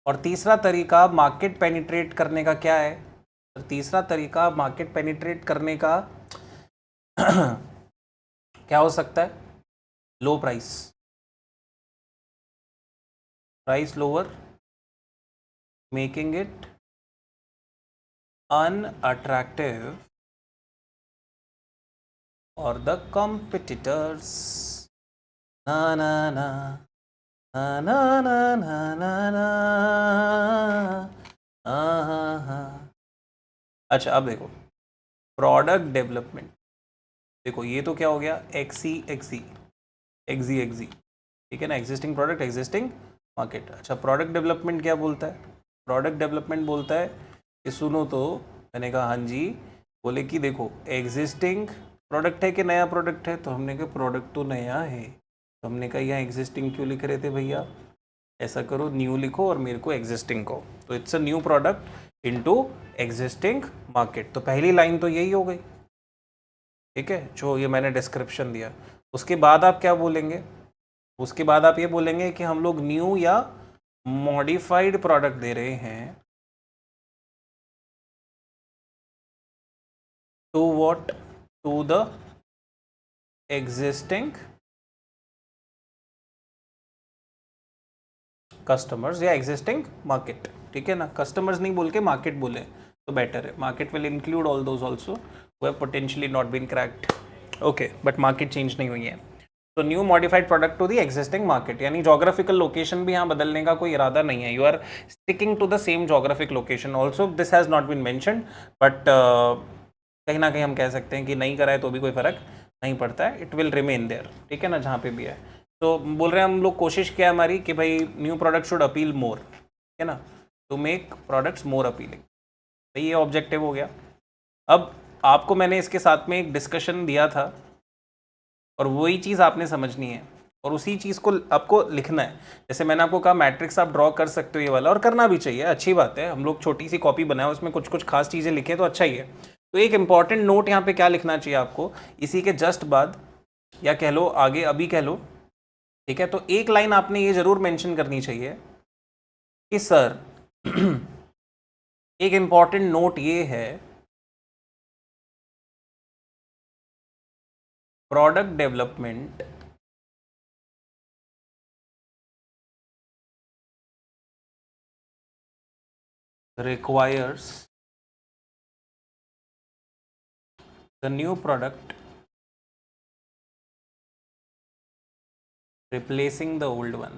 और तीसरा तरीका मार्केट पेनिट्रेट करने का क्या है, तो तीसरा तरीका मार्केट पेनिट्रेट करने का क्या हो सकता है, लो price, price lower, making it unattractive और द कॉम्पिटिटर्स। ना ना ना ना ना ना ना ना ना। अच्छा अब देखो, प्रोडक्ट डेवलपमेंट, देखो ये तो क्या हो गया, एक्सी एक्सी एक्जी एक्जी, ठीक है ना, एग्जिस्टिंग प्रोडक्ट एग्जिस्टिंग मार्केट। अच्छा प्रोडक्ट डेवलपमेंट क्या बोलता है, प्रोडक्ट डेवलपमेंट बोलता है कि सुनो तो, मैंने कहा हाँ जी, बोले कि देखो एग्जिस्टिंग प्रोडक्ट है कि नया प्रोडक्ट है, तो हमने कहा प्रोडक्ट तो नया है, तो हमने कहा यहाँ एग्जिस्टिंग क्यों लिख रहे थे भैया, ऐसा करो न्यू लिखो और मेरे को एग्जिस्टिंग को, तो it's a new product into existing market. तो पहली लाइन तो यही हो गई, ठीक है, जो ये मैंने डिस्क्रिप्शन दिया। उसके बाद आप क्या बोलेंगे, उसके बाद आप ये बोलेंगे कि हम लोग न्यू या मॉडिफाइड प्रोडक्ट दे रहे हैं to what, to the existing customers या एग्जिस्टिंग मार्केट, ठीक है ना, कस्टमर्स नहीं बोल के मार्केट बोले तो बेटर है। Market will include all those also who have potentially not been cracked, okay, but market change नहीं हुई है। तो new modified product to the existing market, यानी जोग्राफिकल लोकेशन भी यहाँ बदलने का कोई इरादा नहीं है, you are sticking to the same geographic location. Also this has not been mentioned, but कहीं ना कहीं हम कह सकते हैं कि नहीं कराए तो भी कोई फर्क नहीं पड़ता है, इट विल रिमेन देयर, ठीक है ना, जहाँ पे भी है। तो बोल रहे हैं हम लोग, कोशिश क्या है हमारी कि भाई new product should appeal more, है ना, to make products more appealing, भाई ये ऑब्जेक्टिव हो गया। अब आपको मैंने इसके साथ में एक डिस्कशन दिया था और वही चीज़ आपने समझनी है और उसी चीज़ को आपको लिखना है। जैसे मैंने आपको कहा मैट्रिक्स आप ड्रॉ कर सकते हो ये वाला, और करना भी चाहिए, अच्छी बात है, हम लोग छोटी सी कॉपी बनाए उसमें कुछ कुछ खास चीज़ें लिखें तो अच्छा ही है। तो एक इंपॉर्टेंट नोट यहाँ पे क्या लिखना चाहिए आपको, इसी के जस्ट बाद या कह लो आगे, अभी कह लो, ठीक है। तो एक लाइन आपने ये जरूर मेंशन करनी चाहिए कि सर एक इंपॉर्टेंट नोट ये है, product development requires the new product replacing the old one.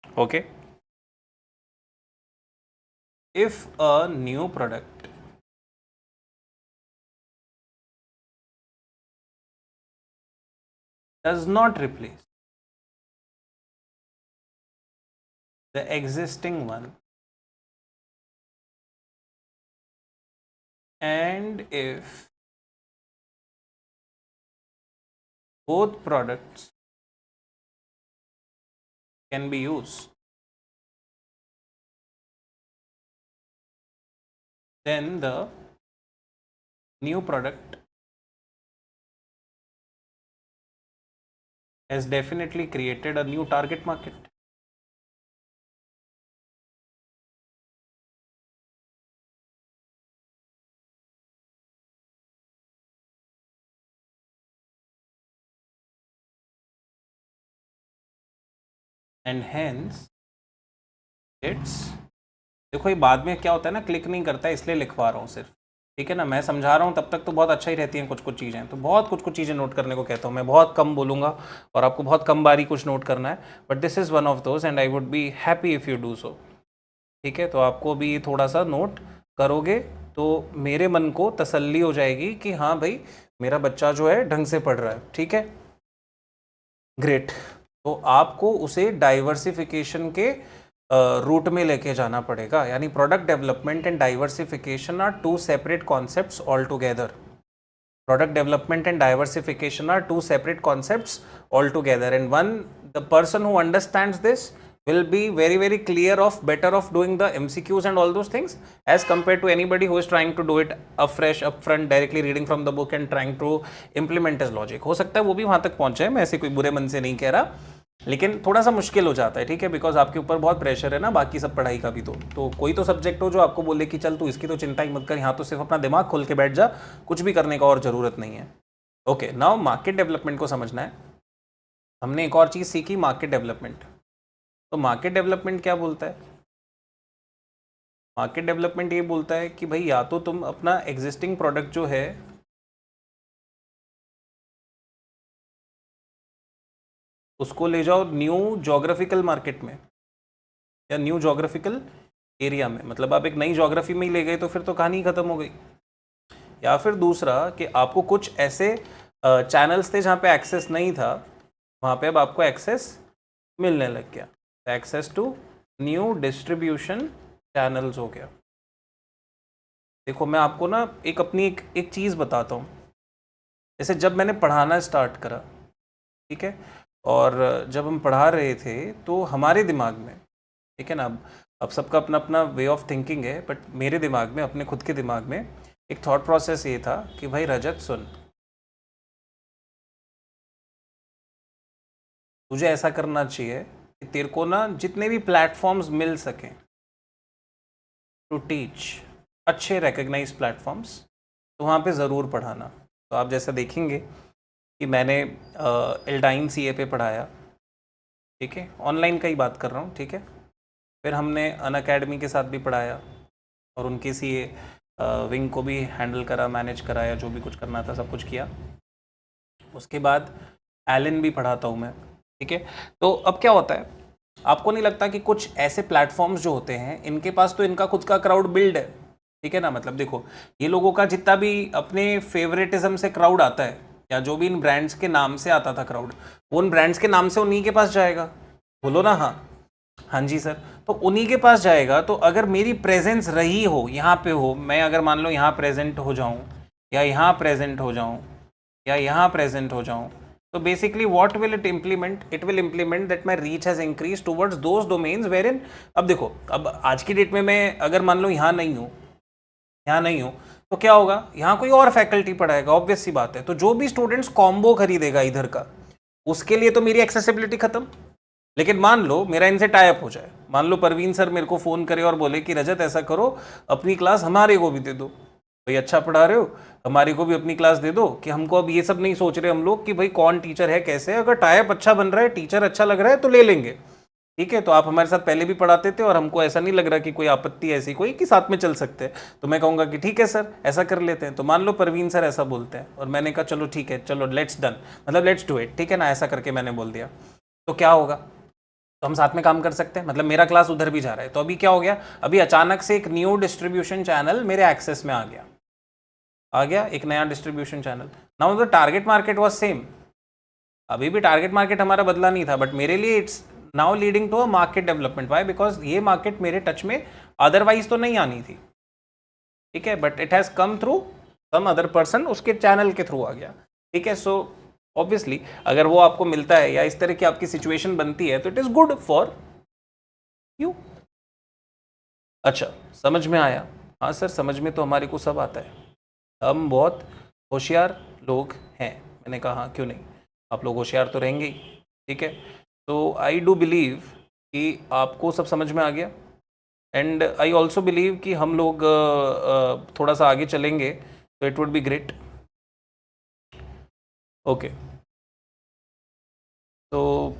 Okay. If a new product does not replace the existing one, and if both products can be used, then the new product has definitely created a new target market. And hence it's, देखो ये बाद में क्या होता है ना, click नहीं करता है, इसलिए लिखवा रहा हूँ सिर्फ, ठीक है ना। मैं समझा रहा हूँ तब तक तो बहुत अच्छा ही रहती हैं कुछ कुछ चीज़ें, तो बहुत कुछ कुछ चीज़ें नोट करने को कहता हूँ मैं, बहुत कम बोलूँगा और आपको बहुत कम बारी कुछ नोट करना है, but this is one of those and I would be happy if you do so, ठीक है। तो आपको भी थोड़ा सा नोट करोगे तो मेरे मन को तसल्ली हो जाएगी कि हाँ भाई मेरा बच्चा जो है ढंग से पढ़ रहा है, ठीक है, ग्रेट। तो आपको उसे डाइवर्सिफिकेशन के रूट में लेके जाना पड़ेगा, यानी product development and diversification are two separate concepts all together. Product development and diversification are two separate concepts altogether, and the person who understands this will be very very clear of better of doing the MCQs and all those things as compared to anybody who is trying to do it afresh upfront directly reading from the book and trying to implement his logic. हो सकता है वो भी वहाँ तक पहुँचे, मैं ऐसे कोई बुरे मन से नहीं कह रहा, लेकिन थोड़ा सा मुश्किल हो जाता है, ठीक है, बिकॉज आपके ऊपर बहुत प्रेशर है ना बाकी सब पढ़ाई का भी। तो कोई तो सब्जेक्ट हो जो आपको बोले कि चल तू इसकी तो चिंता ही मत कर, यहाँ तो सिर्फ अपना दिमाग खोल के बैठ जा, कुछ भी करने का और ज़रूरत नहीं है। ओके, नाउ मार्केट डेवलपमेंट को समझना है। हमने एक और चीज़ सीखी, मार्केट डेवलपमेंट। तो मार्केट डेवलपमेंट क्या बोलता है? मार्केट डेवलपमेंट ये बोलता है कि भाई या तो तुम अपना एग्जिस्टिंग प्रोडक्ट जो है उसको ले जाओ न्यू जोग्राफिकल मार्केट में या न्यू जोग्राफिकल एरिया में, मतलब आप एक नई जोग्राफी में ही ले गए तो फिर तो कहानी खत्म हो गई। या फिर दूसरा कि आपको कुछ ऐसे चैनल्स थे जहाँ पे एक्सेस नहीं था, वहाँ पे अब आपको एक्सेस मिलने लग गया, access to new distribution channels हो गया। देखो मैं आपको ना एक अपनी एक चीज़ बताता हूँ। जैसे जब मैंने पढ़ाना स्टार्ट करा, ठीक है, और जब हम पढ़ा रहे थे तो हमारे दिमाग में, ठीक है ना, अब सबका अपना अपना वे ऑफ थिंकिंग है, बट मेरे दिमाग में, अपने खुद के दिमाग में एक थॉट प्रोसेस ये था कि भाई रजत सुन, तुझे ऐसा करना चाहिए कि तेरे को ना जितने भी प्लेटफॉर्म्स मिल सकें टू टीच, अच्छे रिकग्नाइज प्लेटफॉर्म्स, तो वहाँ पे ज़रूर पढ़ाना। तो आप जैसा देखेंगे कि मैंने एल्डाइन CA पे पढ़ाया, ठीक है, ऑनलाइन का ही बात कर रहा हूँ, ठीक है। फिर हमने अनअकैडमी के साथ भी पढ़ाया और उनकी CA विंग को भी हैंडल करा, मैनेज कराया, जो भी कुछ करना था सब कुछ किया। उसके बाद एलन भी पढ़ाता हूँ मैं, ठीक है। तो अब क्या होता है, आपको नहीं लगता कि कुछ ऐसे प्लेटफॉर्म्स जो होते हैं इनके पास तो इनका खुद का क्राउड बिल्ड है, ठीक है ना। मतलब देखो ये लोगों का जितना भी अपने फेवरेटिज्म से क्राउड आता है, या जो भी इन ब्रांड्स के नाम से आता था क्राउड, वो उन ब्रांड्स के नाम से उन्हीं के पास जाएगा। बोलो ना हाँ, हाँ जी सर। तो उन्हीं के पास जाएगा। तो अगर मेरी प्रेजेंस रही हो, यहाँ पे हो, मैं अगर मान लो यहाँ प्रेजेंट हो जाऊँ, या यहाँ प्रेजेंट हो जाऊँ, या यहाँ प्रेजेंट हो जाऊँ, So basically what will it implement? It will implement that my reach has increased towards those domains wherein, अब देखो, अब आज की डेट में मैं अगर मान लो यहाँ नहीं हूँ तो क्या होगा, यहाँ कोई और फैकल्टी पढ़ाएगा, ऑब्वियस सी बात है। तो जो भी स्टूडेंट्स कॉम्बो खरीदेगा इधर का, उसके लिए तो मेरी एक्सेसिबिलिटी खत्म। लेकिन मान लो मेरा इनसे टाई अप हो जाए, मान लो परवीन सर मेरे को फ़ोन करे और बोले कि रजत ऐसा करो, अपनी क्लास हमारे को भी दे दो, भाई अच्छा पढ़ा रहे हो, हमारी को भी अपनी क्लास दे दो, कि हमको अब ये सब नहीं सोच रहे हम लोग कि भाई कौन टीचर है कैसे है, अगर टाई अप अच्छा बन रहा है, टीचर अच्छा लग रहा है तो ले लेंगे, ठीक है। तो आप हमारे साथ पहले भी पढ़ाते थे और हमको ऐसा नहीं लग रहा कि कोई आपत्ति ऐसी कोई कि साथ में चल सकते हैं, तो मैं कहूँगा कि ठीक है सर ऐसा कर लेते हैं। तो मान लो परवीन सर ऐसा बोलते हैं और मैंने कहा चलो ठीक है, चलो लेट्स डन, मतलब लेट्स डू इट, ठीक है ना, ऐसा करके मैंने बोल दिया, तो क्या होगा, तो हम साथ में काम कर सकते हैं, मतलब मेरा क्लास उधर भी जा रहा है। तो अभी क्या हो गया, अभी अचानक से एक न्यू डिस्ट्रीब्यूशन चैनल मेरे एक्सेस में आ गया एक नया distribution channel. Now the target market was same, अभी भी टारगेट मार्केट हमारा बदला नहीं था, बट मेरे लिए it's now leading to a market development. Why? Because ये मार्केट मेरे टच में अदरवाइज तो नहीं आनी थी, ठीक है, but it has come through some other person, उसके चैनल के थ्रू आ गया, ठीक है। सो ऑब्वियसली अगर वो आपको मिलता है या इस तरह की आपकी सिचुएशन बनती है तो it is good for you. अच्छा, समझ में आया? हाँ सर समझ में तो हमारे को सब आता है, हम बहुत होशियार लोग हैं। मैंने कहा हाँ क्यों नहीं, आप लोग होशियार तो रहेंगे ही, ठीक है। तो आई डू बिलीव कि आपको सब समझ में आ गया, एंड आई ऑल्सो बिलीव कि हम लोग थोड़ा सा आगे चलेंगे तो it would be great. Okay, तो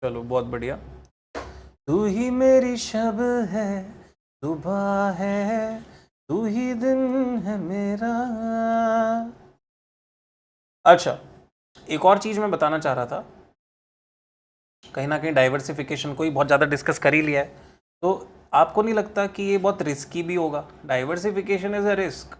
चलो बहुत बढ़िया। तू ही मेरी शब है, सुबह है, तू ही दिन है मेरा। अच्छा, एक और चीज़ मैं बताना चाह रहा था, कहीं ना कहीं डाइवर्सिफिकेशन को ही बहुत ज़्यादा डिस्कस कर ही लिया है, तो आपको नहीं लगता कि ये बहुत रिस्की भी होगा? Diversification is a risk,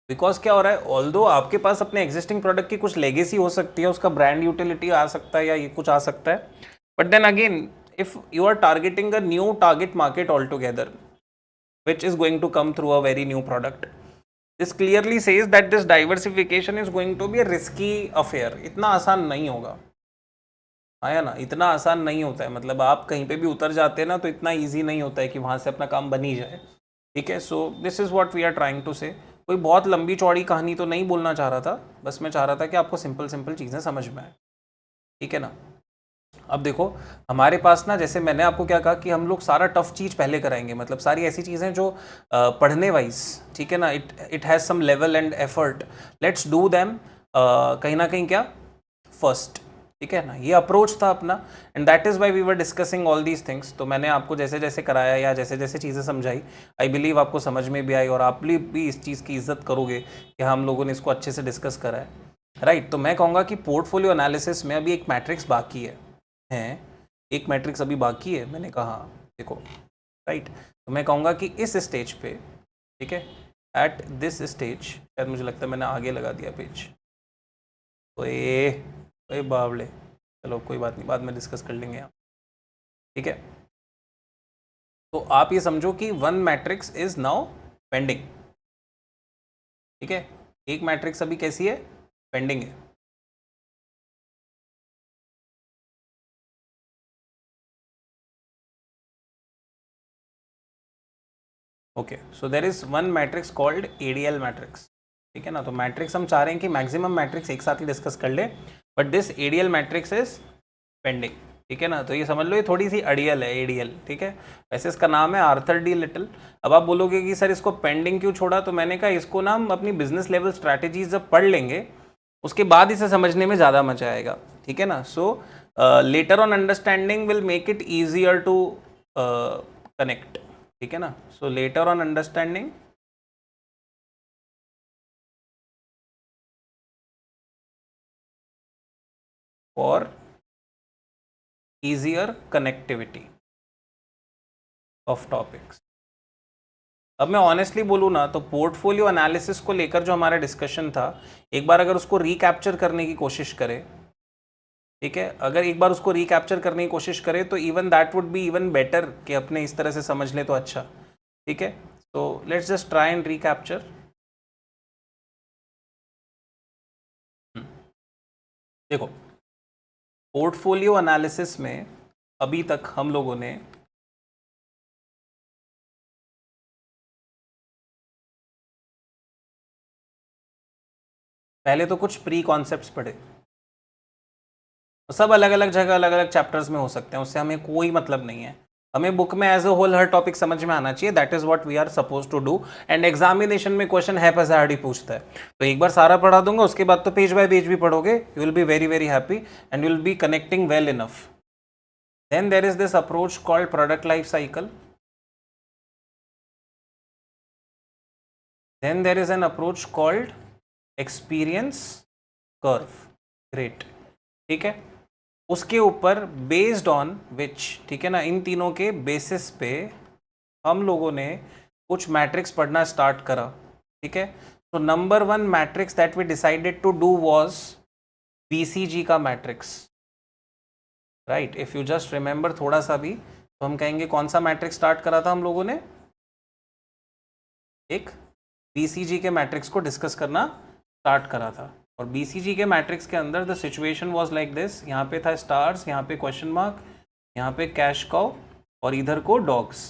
because क्या हो रहा है, ऑल्दो आपके पास अपने एग्जिस्टिंग प्रोडक्ट की कुछ लेगेसी हो सकती है, उसका ब्रांड यूटिलिटी आ सकता है या ये कुछ आ सकता है, but then again if you are targeting a new target market all together which is going to come through a very new product, this clearly says that this diversification is going to be a risky affair। इतना आसान नहीं होगा, आया ना, इतना आसान नहीं होता है, मतलब आप कहीं पे भी उतर जाते हैं ना तो इतना इजी नहीं होता है कि वहाँ से अपना काम बन ही जाए, ठीक है। So this is what we are trying to say. कोई बहुत लंबी चौड़ी कहानी तो नहीं बोलना चाह रहा था, बस मैं चाह रहा था कि आपको सिंपल सिंपल चीज़ें समझ में आए, ठीक है ना। अब देखो हमारे पास ना, जैसे मैंने आपको क्या कहा कि हम लोग सारा टफ चीज़ पहले कराएंगे, मतलब सारी ऐसी चीज़ें जो पढ़ने वाइज, ठीक है ना, it has some level and effort, let's do them कहीं ना कहीं क्या फर्स्ट, ठीक है ना, ये अप्रोच था अपना, and that is why we were discussing all these things. तो मैंने आपको जैसे जैसे कराया या जैसे जैसे चीज़ें समझाई, आई बिलीव आपको समझ में भी आई और आप भी इस चीज़ की इज्जत करोगे कि हम लोगों ने इसको अच्छे से डिस्कस करा है, राइट। तो मैं कहूँगा कि पोर्टफोलियो एनालिसिस में अभी एक मैट्रिक्स बाकी है, एक मैट्रिक्स अभी बाकी है, मैंने कहा देखो, राइट। तो मैं कहूँगा कि इस स्टेज पे, ठीक है, एट दिस स्टेज, शायद मुझे लगता है मैंने आगे लगा दिया पेज, ओए बावले, चलो कोई बात नहीं, बाद में डिस्कस कर लेंगे यहाँ, ठीक है। तो आप ये समझो कि one matrix is now pending, ठीक है, एक मैट्रिक्स अभी कैसी है, पेंडिंग है। Okay, so there is one matrix called ADL matrix, ठीक है ना। तो मैट्रिक्स हम चाह रहे हैं कि मैक्सिमम मैट्रिक्स एक साथ ही डिस्कस कर ले, but this ADL matrix is pending, ठीक है ना। तो ये समझ लो ये थोड़ी सी अड़ियल है, एडीएल, ठीक है। वैसे इसका नाम है आर्थर डी लिटिल। अब आप बोलोगे कि सर इसको पेंडिंग क्यों छोड़ा, तो मैंने कहा इसको ना हम अपनी बिजनेस लेवल स्ट्रैटेजीज जब पढ़ लेंगे उसके बाद इसे समझने में ज़्यादा मजा आएगा, ठीक है ना। So later on understanding will make it easier to connect, ठीक है ना। So later on understanding for easier connectivity of topics. अब मैं ऑनेस्टली बोलूँ ना तो पोर्टफोलियो एनालिसिस को लेकर जो हमारा डिस्कशन था, एक बार अगर उसको रिकैप्चर करने की कोशिश करें, ठीक है, अगर एक बार उसको रिकैप्चर करने की कोशिश करें तो even that would be even better कि अपने इस तरह से समझ लें तो अच्छा, ठीक है। तो let's just try and recapture. देखो पोर्टफोलियो एनालिसिस में अभी तक हम लोगों ने पहले तो कुछ प्री कॉन्सेप्ट्स पढ़े, सब अलग अलग जगह अलग अलग चैप्टर्स में हो सकते हैं, उससे हमें कोई मतलब नहीं है। हमें बुक में एज अ होल हर टॉपिक समझ में आना चाहिए, that is what we are suppose to do. And examination में क्वेश्चन है पैसाड़ी पूछता है, तो एक बार सारा पढ़ा दूंगा, उसके बाद तो पेज बाय पेज भी पढ़ोगे, you will be very very happy and you will be connecting well enough. Then there is this approach called product life cycle, then there is an approach called experience curve, great, ठीक है। उसके ऊपर based on which, ठीक है ना, इन तीनों के basis पे हम लोगों ने कुछ मैट्रिक्स पढ़ना स्टार्ट करा, ठीक है। तो number 1 matrix that we decided to do was BCG का matrix, right. If you just remember थोड़ा सा भी, तो हम कहेंगे कौन सा मैट्रिक्स स्टार्ट करा था हम लोगों ने, एक बीसीजी के मैट्रिक्स को डिस्कस करना स्टार्ट करा था। और बीसीजी के मैट्रिक्स के अंदर the situation was like this, यहाँ पे था स्टार्स, यहाँ पे क्वेश्चन मार्क, यहाँ पे कैश काउ और इधर को डॉग्स,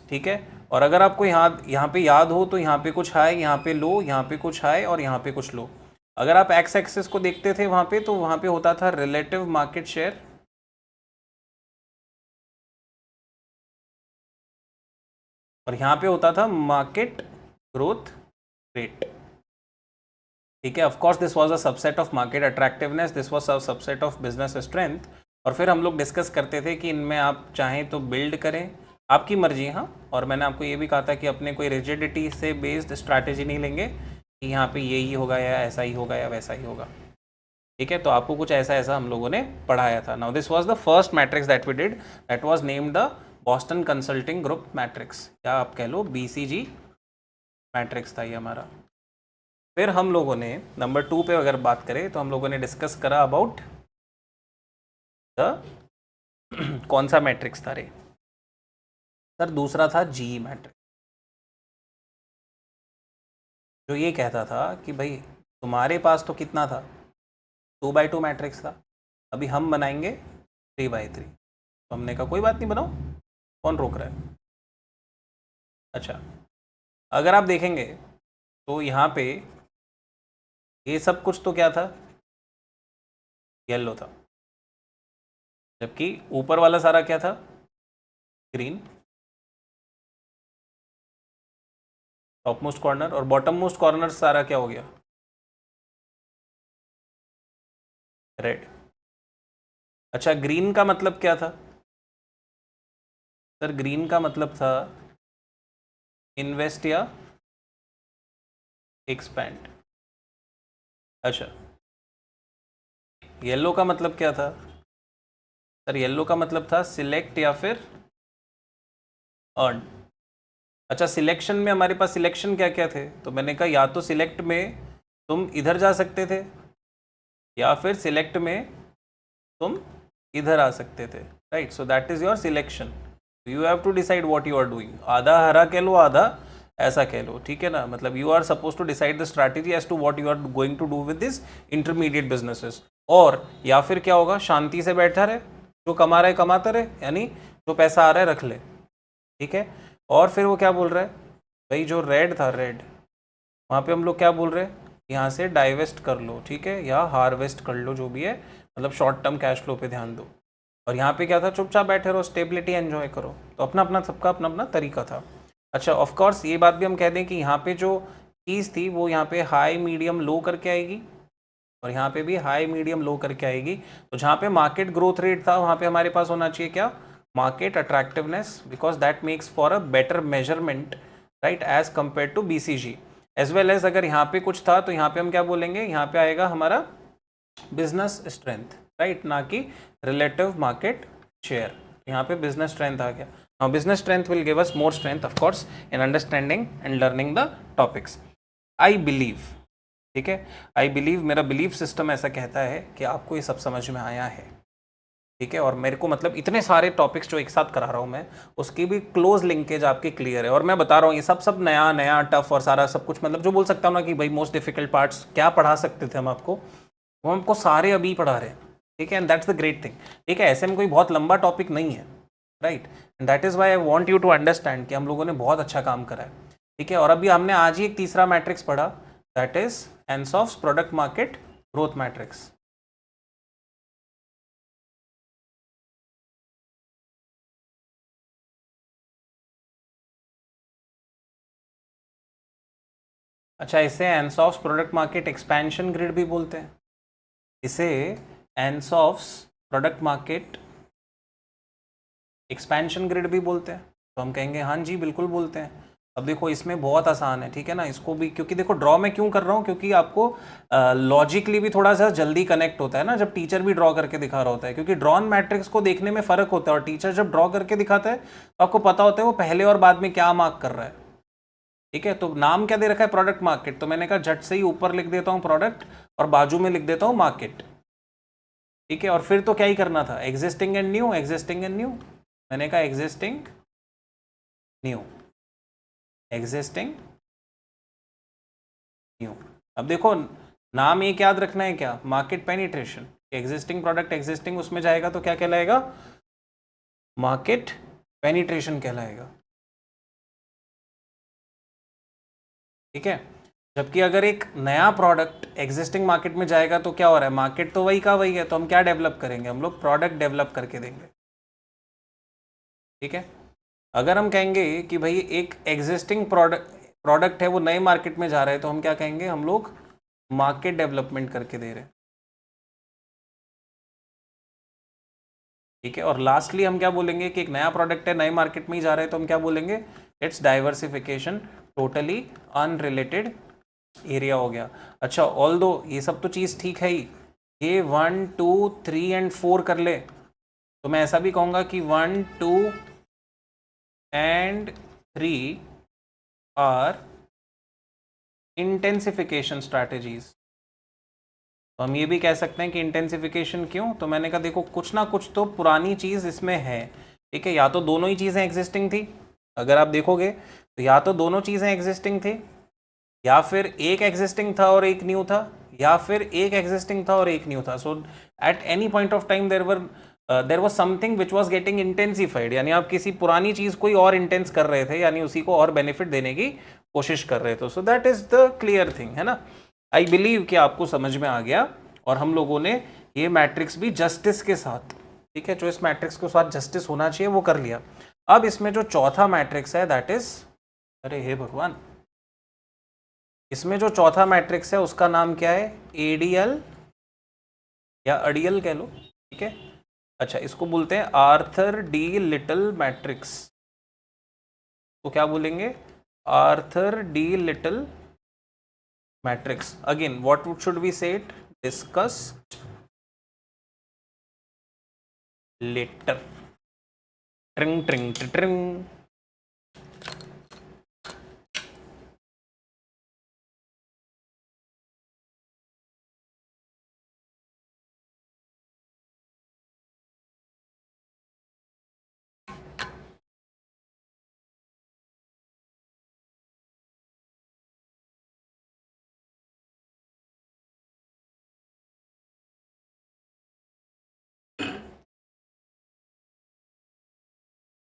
ठीक है। और अगर आपको यहाँ पे याद हो तो यहाँ पे कुछ हाई, यहाँ पे लो, यहाँ पे कुछ हाई और यहाँ पे कुछ लो। अगर आप एक्स एक्सिस को देखते थे वहाँ पे, तो वहाँ पे होता था रिलेटिव मार्केट शेयर, और यहाँ पे होता था मार्केट ग्रोथ रेट, ठीक है। Of course this was a subset of market attractiveness, this was a subset of business strength. और फिर हम लोग डिस्कस करते थे कि इनमें आप चाहें तो बिल्ड करें, आपकी मर्जी, हाँ। और मैंने आपको ये भी कहा था कि अपने कोई रिजिडिटी से बेस्ड स्ट्रैटेजी नहीं लेंगे कि यहाँ पे यही होगा या ऐसा ही होगा या वैसा ही होगा, ठीक है। तो आपको कुछ ऐसा ऐसा हम लोगों ने पढ़ाया था। Now this was the first matrix that we did, that was named the Boston consulting group matrix, या आप कह लो बीसीजी मैट्रिक्स था ये हमारा। फिर हम लोगों ने नंबर 2 पे अगर बात करें तो हम लोगों ने डिस्कस करा अबाउट द कौन सा मैट्रिक्स था रे सर, दूसरा था जी मैट्रिक्स, जो ये कहता था कि भाई तुम्हारे पास तो कितना था, 2x2 मैट्रिक्स था, अभी हम बनाएंगे 3x3। तो हमने कहा कोई बात नहीं, बनाओ, कौन रोक रहा है। अच्छा, अगर आप देखेंगे तो यहाँ पे ये सब कुछ तो क्या था, येलो था, जबकि ऊपर वाला सारा क्या था, ग्रीन, टॉप मोस्ट कॉर्नर, और बॉटम मोस्ट कॉर्नर सारा क्या हो गया, रेड। अच्छा, ग्रीन का मतलब क्या था सर, ग्रीन का मतलब था इन्वेस्ट या एक्सपैंड। अच्छा, येलो का मतलब क्या था सर, येलो का मतलब था सिलेक्ट या फिर अर्न। अच्छा, सिलेक्शन में हमारे पास सिलेक्शन क्या क्या थे, तो मैंने कहा या तो सिलेक्ट में तुम इधर जा सकते थे, या फिर सिलेक्ट में तुम इधर आ सकते थे, right. So that is your selection, you have to decide what you are doing. आधा हरा कह लो, आधा ऐसा कह लो, ठीक है ना। मतलब you are suppose to decide the strategy as to what you are going to do with this intermediate businesses. और या फिर क्या होगा, शांति से बैठा रहे, जो कमा रहा है कमाता रहे, यानी जो पैसा आ रहा है रख ले, ठीक है। और फिर वो क्या बोल रहा है भाई, जो रेड था, रेड, वहाँ पे हम लोग क्या बोल रहे हैं, यहाँ से डाइवेस्ट कर लो, ठीक है, या हार्वेस्ट कर लो, जो भी है, मतलब शॉर्ट टर्म कैश फ्लो पे ध्यान दो। और यहाँ पे क्या था, चुपचाप बैठे रहो, स्टेबिलिटी एंजॉय करो। तो अपना अपना सबका अपना अपना तरीका था। अच्छा, ऑफ कोर्स ये बात भी हम कह दें कि यहाँ पे जो चीज़ थी वो यहाँ पे हाई मीडियम लो करके आएगी, और यहाँ पे भी हाई मीडियम लो करके आएगी। तो जहाँ पे मार्केट ग्रोथ रेट था वहाँ पे हमारे पास होना चाहिए क्या, market attractiveness, because that makes for a better measurement, right, as compare to BCG. As well as अगर यहाँ पे कुछ था तो यहाँ पे हम क्या बोलेंगे, यहाँ पे आएगा हमारा बिजनेस स्ट्रेंथ, राइट, ना कि रिलेटिव मार्केट शेयर। यहाँ पे बिजनेस स्ट्रेंथ आ गया। Now business strength will give us more strength of course in understanding and learning the topics, I believe, ठीक है। आई बिलीव, मेरा बिलीफ सिस्टम ऐसा कहता है कि आपको ये सब समझ में आया है, ठीक है। और मेरे को मतलब इतने सारे टॉपिक्स जो एक साथ करा रहा हूँ मैं, उसकी भी क्लोज लिंकेज आपकी क्लियर है। और मैं बता रहा हूँ ये सब नया नया टफ और सारा सब कुछ, मतलब जो बोल सकता हूँ ना कि भाई मोस्ट डिफिकल्ट पार्ट्स क्या पढ़ा सकते थे हम आपको, वो हमको सारे अभी पढ़ा रहे हैं, ठीक है, and that's the great thing, ठीक है, ऐसे में कोई बहुत लंबा टॉपिक नहीं है, right, and that is why I want you to understand कि हम लोगों ने बहुत अच्छा काम करा है, ठीक है। और अभी हमने आज ही एक तीसरा मैट्रिक्स पढ़ा, that is Ansoff's product market growth matrix. अच्छा, इसे Ansoff's product market expansion grid भी बोलते हैं, इसे Ansoff's product market expansion grid भी बोलते हैं। तो हम कहेंगे हाँ जी बिल्कुल बोलते हैं। अब देखो इसमें बहुत आसान है, ठीक है ना, इसको भी, क्योंकि देखो ड्रॉ मैं क्यों कर रहा हूँ, क्योंकि आपको लॉजिकली भी थोड़ा सा जल्दी कनेक्ट होता है ना जब टीचर भी ड्रॉ करके दिखा रहा होता है, क्योंकि ड्रॉन मैट्रिक्स को देखने में फर्क होता है और टीचर जब ड्रॉ करके दिखाता है तो आपको पता होता है वो पहले और बाद में क्या मार्क कर रहा है, ठीक है। तो नाम क्या दे रखा है, प्रोडक्ट मार्केट, तो मैंने कहा झट से ही ऊपर लिख देता हूँ प्रोडक्ट और बाजू में लिख देता हूँ मार्केट, ठीक है। और फिर तो क्या ही करना था, existing and new, existing and new, मैंने कहा एग्जिस्टिंग न्यू, एग्जिस्टिंग न्यू। अब देखो नाम एक याद रखना है क्या, market penetration, existing product existing उसमें जाएगा तो क्या कहलाएगा, मार्केट पेनिट्रेशन कहलाएगा, ठीक है। जबकि अगर एक नया प्रोडक्ट एग्जिस्टिंग मार्केट में जाएगा तो क्या हो रहा है, मार्केट तो वही का वही है, तो हम क्या डेवलप करेंगे, हम लोग प्रोडक्ट डेवलप करके देंगे, ठीक है। अगर हम कहेंगे कि भाई एक एग्जिस्टिंग प्रोडक्ट है वो नए मार्केट में जा रहा है तो हम क्या कहेंगे, हम लोग मार्केट डेवलपमेंट करके दे रहे हैं, ठीक है। और लास्टली हम क्या बोलेंगे कि एक नया प्रोडक्ट है नए मार्केट में ही जा रहा है तो हम क्या बोलेंगे, it's diversification, totally unrelated area हो गया। अच्छा, ऑल दो ये सब तो चीज़ ठीक है ही, ये 1 2 3 एंड 4 कर ले तो मैं ऐसा भी कहूँगा कि 1 2 एंड 3 आर इंटेंसिफिकेशन स्ट्रैटेजीज। तो हम ये भी कह सकते हैं कि इंटेंसिफिकेशन क्यों, तो मैंने कहा देखो कुछ ना कुछ तो पुरानी चीज़ इसमें है, ठीक है। या तो दोनों ही चीज़ें एग्जिस्टिंग थी, अगर आप देखोगे तो या तो दोनों चीज़ें एग्जिस्टिंग थी, या फिर एक एग्जिस्टिंग था और एक न्यू था, या फिर एक एग्जिस्टिंग था और एक न्यू था। So at any point of time there was something which was getting intensified, यानी आप किसी पुरानी चीज़ को ही और इंटेंस कर रहे थे, यानी उसी को और बेनिफिट देने की कोशिश कर रहे थे। सो that is the clear thing, है ना। आई बिलीव कि आपको समझ में आ गया और हम लोगों ने ये मैट्रिक्स भी जस्टिस के साथ, ठीक है, जो इस मैट्रिक्स के साथ जस्टिस होना चाहिए वो कर लिया। अब इसमें जो चौथा मैट्रिक्स है दैट इज, अरे हे भगवान, इसमें जो चौथा मैट्रिक्स है उसका नाम क्या है, एडीएल या अडियल कह लो, ठीक है। अच्छा, इसको बोलते हैं आर्थर डी लिटिल मैट्रिक्स। तो क्या बोलेंगे, Arthur D Little matrix. Again what should we say it, discussed later, ट्रिंग ट्रिंग ट्रिंग।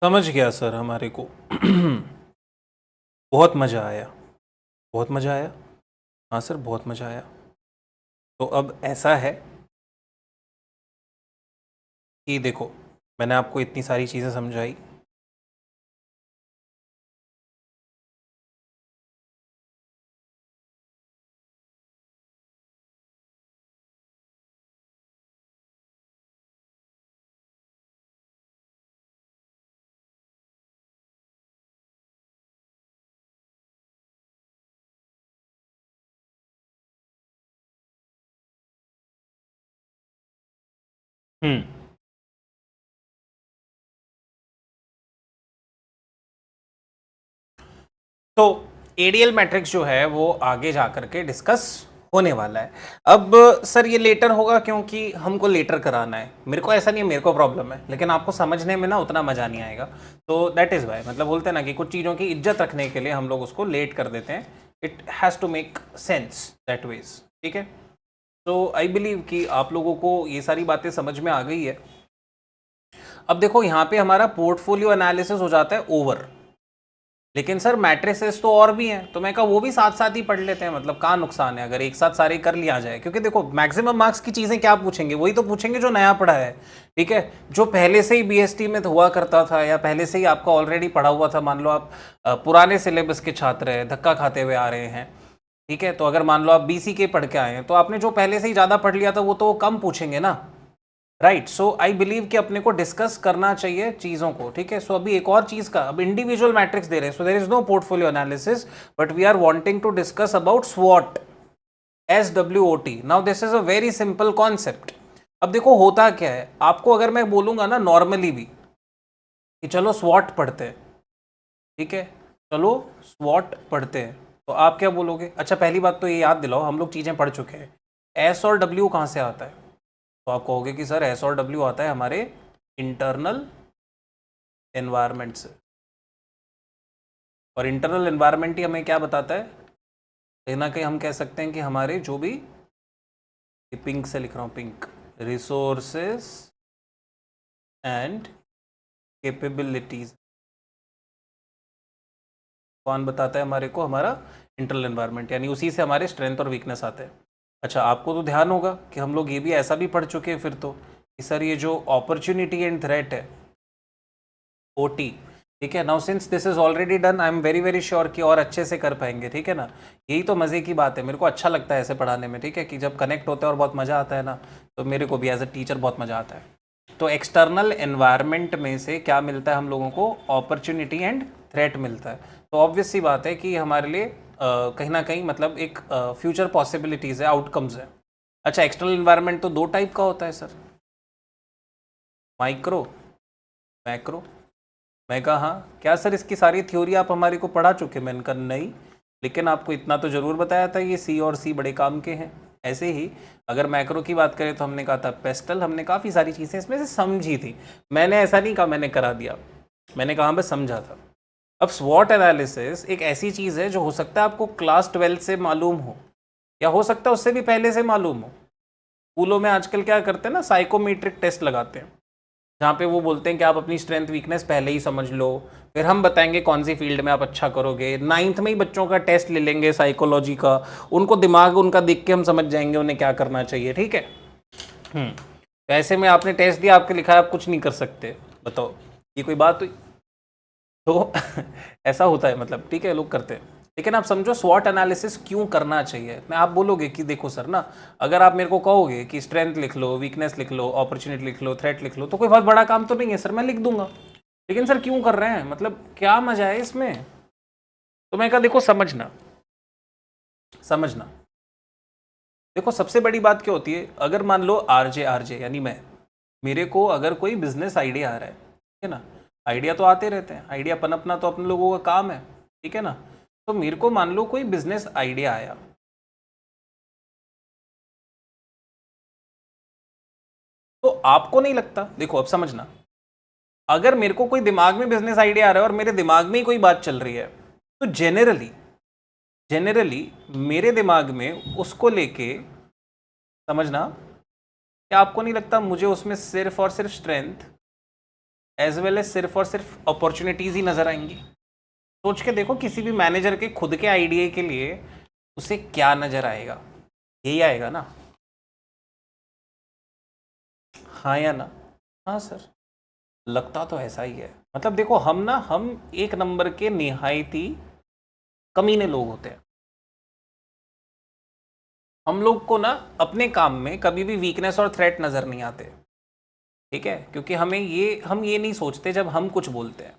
समझ गया सर, हमारे को बहुत मज़ा आया, बहुत मज़ा आया, हाँ सर बहुत मज़ा आया। तो अब ऐसा है कि देखो मैंने आपको इतनी सारी चीज़ें समझाई, तो एडीएल मैट्रिक्स जो है वो आगे जाकर के डिस्कस होने वाला है। अब सर ये लेटर होगा क्योंकि हमको लेटर कराना है, मेरे को ऐसा नहीं है, मेरे को प्रॉब्लम है, लेकिन आपको समझने में ना उतना मज़ा नहीं आएगा, तो दैट इज़ वाई, मतलब बोलते हैं ना कि कुछ चीज़ों की इज्जत रखने के लिए हम लोग उसको लेट कर देते हैं, it has to make sense that ways, ठीक है। तो आई बिलीव कि आप लोगों को ये सारी बातें समझ में आ गई है। अब देखो यहाँ पे हमारा पोर्टफोलियो एनालिसिस हो जाता है ओवर, लेकिन सर मैट्रिसेस तो और भी हैं, तो मैं कहा वो भी साथ साथ ही पढ़ लेते हैं, मतलब कहाँ नुकसान है अगर एक साथ सारे कर लिया जाए। क्योंकि देखो मैक्सिमम मार्क्स की चीज़ें क्या पूछेंगे, वही तो पूछेंगे जो नया पढ़ा है, ठीक है, जो पहले से ही बीएसटी में हुआ करता था या पहले से ही आपका ऑलरेडी पढ़ा हुआ था। मान लो आप पुराने सिलेबस के छात्र हैं, धक्का खाते हुए आ रहे हैं, ठीक है, तो अगर मान लो आप बीसी के पढ़ के आए हैं तो आपने जो पहले से ही ज़्यादा पढ़ लिया था वो तो कम पूछेंगे ना, राइट। सो आई बिलीव कि अपने को डिस्कस करना चाहिए चीज़ों को, ठीक है। सो अभी एक और चीज़ का, अब इंडिविजुअल मैट्रिक्स दे रहे हैं, so there is no portfolio analysis, but we are wanting to discuss about स्वॉट, SWOT। Now this is a very simple concept. अब देखो होता क्या है, आपको अगर मैं बोलूंगा ना नॉर्मली भी कि चलो स्वॉट पढ़ते हैं, ठीक है, चलो स्वॉट पढ़ते हैं, तो आप क्या बोलोगे? अच्छा पहली बात तो ये याद दिलाओ, हम लोग चीज़ें पढ़ चुके हैं, एस और डब्ल्यू कहाँ से आता है? तो आप कहोगे कि सर एस और डब्ल्यू आता है हमारे इंटरनल एनवायरनमेंट से, और इंटरनल एनवायरनमेंट ही हमें क्या बताता है? कहीं ना कहीं हम कह सकते हैं कि हमारे जो भी, पिंक से लिख रहा हूँ, पिंक, रिसोर्सेस एंड कैपेबिलिटीज, कौन बताता है हमारे को? हमारा इंटरनल एनवायरनमेंट, यानी उसी से हमारे स्ट्रेंथ और वीकनेस आते हैं। अच्छा आपको तो ध्यान होगा कि हम लोग ये भी ऐसा भी पढ़ चुके हैं फिर तो कि सर ये जो अपॉर्चुनिटी एंड थ्रेट है, OT, ठीक है। Now since this is already done, I am very very sure कि और अच्छे से कर पाएंगे, ठीक है ना। यही तो मज़े की बात है, मेरे को अच्छा लगता है ऐसे पढ़ाने में, ठीक है, कि जब कनेक्ट होता है और बहुत मज़ा आता है ना, तो मेरे को भी एज अ टीचर बहुत मज़ा आता है। तो एक्सटर्नल एनवायरनमेंट में से क्या मिलता है हम लोगों को? अपॉर्चुनिटी एंड थ्रेट मिलता है। तो ऑब्वियस सी बात है कि हमारे लिए कहीं ना कहीं मतलब एक फ्यूचर पॉसिबिलिटीज़ है, आउटकम्स है। अच्छा एक्सटर्नल एनवायरनमेंट तो दो टाइप का होता है सर, माइक्रो, मैक्रो। मैं कहा हाँ क्या सर, इसकी सारी थ्योरी आप हमारे को पढ़ा चुके? मैंने कहा नहीं, लेकिन आपको इतना तो ज़रूर बताया था ये सी और सी बड़े काम के हैं। ऐसे ही अगर मैक्रो की बात करें तो हमने कहा था पेस्टल, हमने काफ़ी सारी चीज़ें इसमें से समझी थी। मैंने ऐसा नहीं कहा मैंने करा दिया, मैंने कहा बस समझा था। अब स्वॉट एनालिसिस एक ऐसी चीज़ है जो हो सकता है आपको क्लास 12 से मालूम हो, या हो सकता है उससे भी पहले से मालूम हो। स्कूलों में आजकल क्या करते हैं ना, साइकोमेट्रिक टेस्ट लगाते हैं, जहाँ पे वो बोलते हैं कि आप अपनी स्ट्रेंथ वीकनेस पहले ही समझ लो, फिर हम बताएंगे कौन सी फील्ड में आप अच्छा करोगे। 9th में ही बच्चों का टेस्ट ले लेंगे साइकोलॉजी का, उनको दिमाग उनका देख के हम समझ जाएंगे उन्हें क्या करना चाहिए, ठीक है। तो ऐसे में आपने टेस्ट दिया, आपके लिखा है, आप कुछ नहीं कर सकते, बताओ ये कोई बात हुई? तो ऐसा होता है, मतलब ठीक है लोग करते हैं। लेकिन आप समझो स्वॉट एनालिसिस क्यों करना चाहिए। मैं आप बोलोगे कि देखो सर ना, अगर आप मेरे को कहोगे कि स्ट्रेंथ लिख लो, वीकनेस लिख लो, अपॉर्चुनिटी लिख लो, थ्रेट लिख लो, तो कोई बहुत बड़ा काम तो नहीं है सर, मैं लिख दूंगा। लेकिन सर क्यों कर रहे हैं, मतलब क्या मजा है इसमें? तो मैं कहा देखो समझना, समझना देखो सबसे बड़ी बात क्या होती है, अगर मान लो आरजे यानी मैं, मेरे को अगर कोई बिजनेस आइडिया आ रहा है, ठीक है ना, आइडिया तो आते रहते हैं, आइडिया पनपना तो अपने लोगों का काम है, ठीक है ना। तो मेरे को मान लो कोई बिजनेस आइडिया आया, तो आपको नहीं लगता, देखो अब समझना, अगर मेरे को कोई दिमाग में बिजनेस आइडिया आ रहा है और मेरे दिमाग में ही कोई बात चल रही है, तो जेनरली मेरे दिमाग में उसको लेके, समझना, क्या आपको नहीं लगता मुझे उसमें सिर्फ और सिर्फ स्ट्रेंथ एज वेल एज सिर्फ और सिर्फ अपॉर्चुनिटीज ही नजर आएंगी? सोच के देखो किसी भी मैनेजर के खुद के आइडिया के लिए उसे क्या नजर आएगा, यही आएगा ना, हाँ या ना? हाँ सर, लगता तो ऐसा ही है। मतलब देखो हम एक नंबर के निहायती कमीने लोग होते हैं। हम लोग को ना अपने काम में कभी भी वीकनेस और थ्रेट नजर नहीं आते, ठीक है, क्योंकि हम ये नहीं सोचते जब हम कुछ बोलते हैं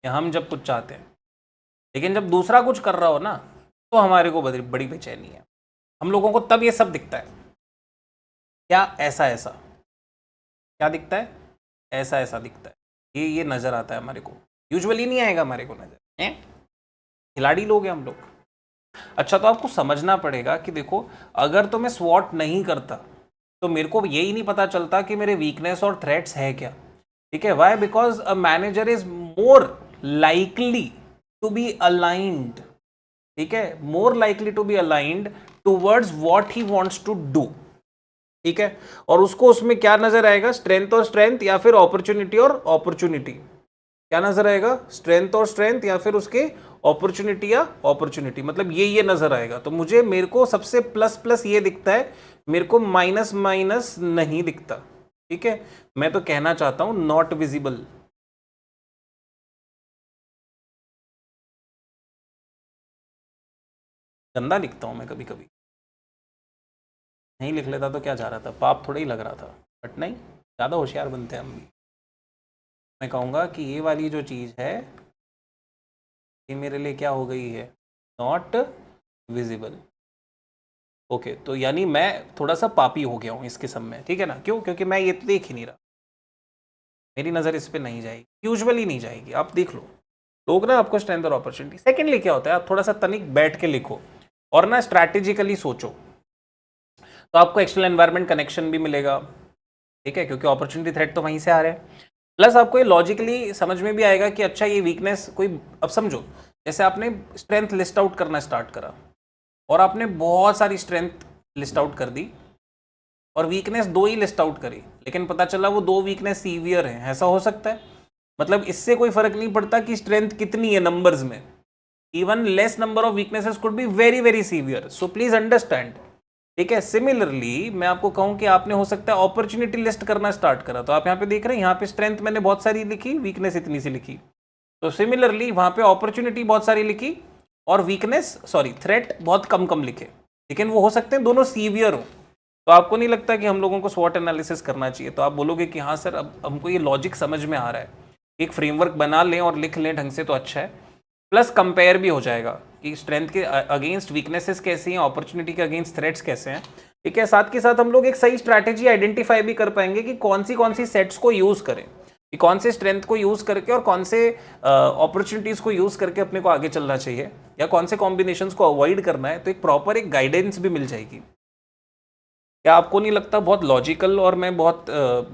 या हम जब कुछ चाहते हैं, लेकिन जब दूसरा कुछ कर रहा हो ना, तो हमारे को बड़ी बड़ी बेचैनी है। हम लोगों को तब ये सब दिखता है, क्या ऐसा ऐसा, क्या दिखता है, ऐसा ऐसा दिखता है, ये नज़र आता है हमारे को, यूजुअली नहीं आएगा हमारे को नज़र, हैं, खिलाड़ी लोग हैं हम लोग। अच्छा तो आपको समझना पड़ेगा कि देखो अगर तो मैं स्वॉट नहीं करता तो मेरे को यही नहीं पता चलता कि मेरे वीकनेस और थ्रेट्स है क्या, ठीक है। Why? Because a manager is more likely to be aligned, ठीक है, more likely to be aligned towards what he wants to do, ठीक है, और उसको उसमें क्या नजर आएगा, स्ट्रेंथ और स्ट्रेंथ या फिर अपॉर्चुनिटी और अपॉर्चुनिटी, क्या नजर आएगा, स्ट्रेंथ और स्ट्रेंथ या फिर उसके अपॉर्चुनिटी या अपॉर्चुनिटी, मतलब ये नजर आएगा। तो मुझे मेरे को सबसे प्लस प्लस ये दिखता है, मेरे को माइनस माइनस नहीं दिखता। ठीक है, मैं तो कहना चाहता हूं नॉट विजिबल। गंदा लिखता हूं मैं कभी कभी, नहीं लिख लेता तो क्या जा रहा था, पाप थोड़ा ही लग रहा था, बट नहीं, ज़्यादा होशियार बनते हैं हम भी। मैं कहूँगा कि ये वाली जो चीज़ है ये मेरे लिए क्या हो गई है, नॉट विजिबल। ओके, तो यानी मैं थोड़ा सा पापी हो गया हूँ इस किस्म में, ठीक है ना, क्यों, क्योंकि मैं ये तो देख ही नहीं रहा, मेरी नज़र इस पर नहीं जाएगी, यूजुअली नहीं जाएगी, आप देख लो लोग ना आपको स्ट्रेंथ और अपॉर्चुनिटी। सेकेंडली क्या होता है, आप थोड़ा सा तनिक बैठ के लिखो और ना स्ट्रैटेजिकली सोचो, तो आपको एक्सटर्नल एनवायरनमेंट कनेक्शन भी मिलेगा, ठीक है, क्योंकि अपॉर्चुनिटी थ्रेट तो वहीं से आ रहे हैं। प्लस आपको ये लॉजिकली समझ में भी आएगा कि अच्छा ये वीकनेस कोई, अब समझो जैसे आपने स्ट्रेंथ लिस्ट आउट करना स्टार्ट करा और आपने बहुत सारी स्ट्रेंथ लिस्ट आउट कर दी और वीकनेस 2 ही लिस्ट आउट करी, लेकिन पता चला वो 2 वीकनेस सीवियर है, ऐसा हो सकता है। मतलब इससे कोई फर्क नहीं पड़ता कि स्ट्रेंथ कितनी है नंबर्स में, even less number of weaknesses could be very very severe, so please understand. ठीक है, सिमिलरली मैं आपको कहूं कि आपने हो सकता है अपॉर्चुनिटी लिस्ट करना स्टार्ट करा, तो आप यहाँ पे देख रहे हैं, यहाँ पे स्ट्रेंथ मैंने बहुत सारी लिखी, वीकनेस इतनी सी लिखी, तो सिमिलरली वहां पे अपॉर्चुनिटी बहुत सारी लिखी और वीकनेस सॉरी थ्रेट बहुत कम कम लिखे, लेकिन वो हो सकते हैं दोनों सीवियर हो। तो आपको नहीं लगता कि हम लोगों को स्वॉट एनालिसिस करना चाहिए, तो आप बोलोगे कि हाँ सर अब हमको ये लॉजिक समझ में आ रहा है, एक फ्रेमवर्क बना लें और लिख लें ढंग से तो अच्छा है, प्लस कंपेयर भी हो जाएगा कि स्ट्रेंथ के अगेंस्ट वीकनेसेस कैसी हैं, अपॉर्चुनिटी के अगेंस्ट थ्रेट्स कैसे हैं। ठीक है, साथ के साथ हम लोग एक सही स्ट्रैटेजी आइडेंटिफाई भी कर पाएंगे कि कौन सी सेट्स को यूज करें, कि कौन से स्ट्रेंथ को यूज करके और कौन से अपॉर्चुनिटीज को यूज करके अपने को आगे चलना चाहिए या कौन से कॉम्बिनेशंस को अवॉइड करना है, तो एक प्रॉपर एक गाइडेंस भी मिल जाएगी। क्या आपको नहीं लगता बहुत लॉजिकल, और मैं बहुत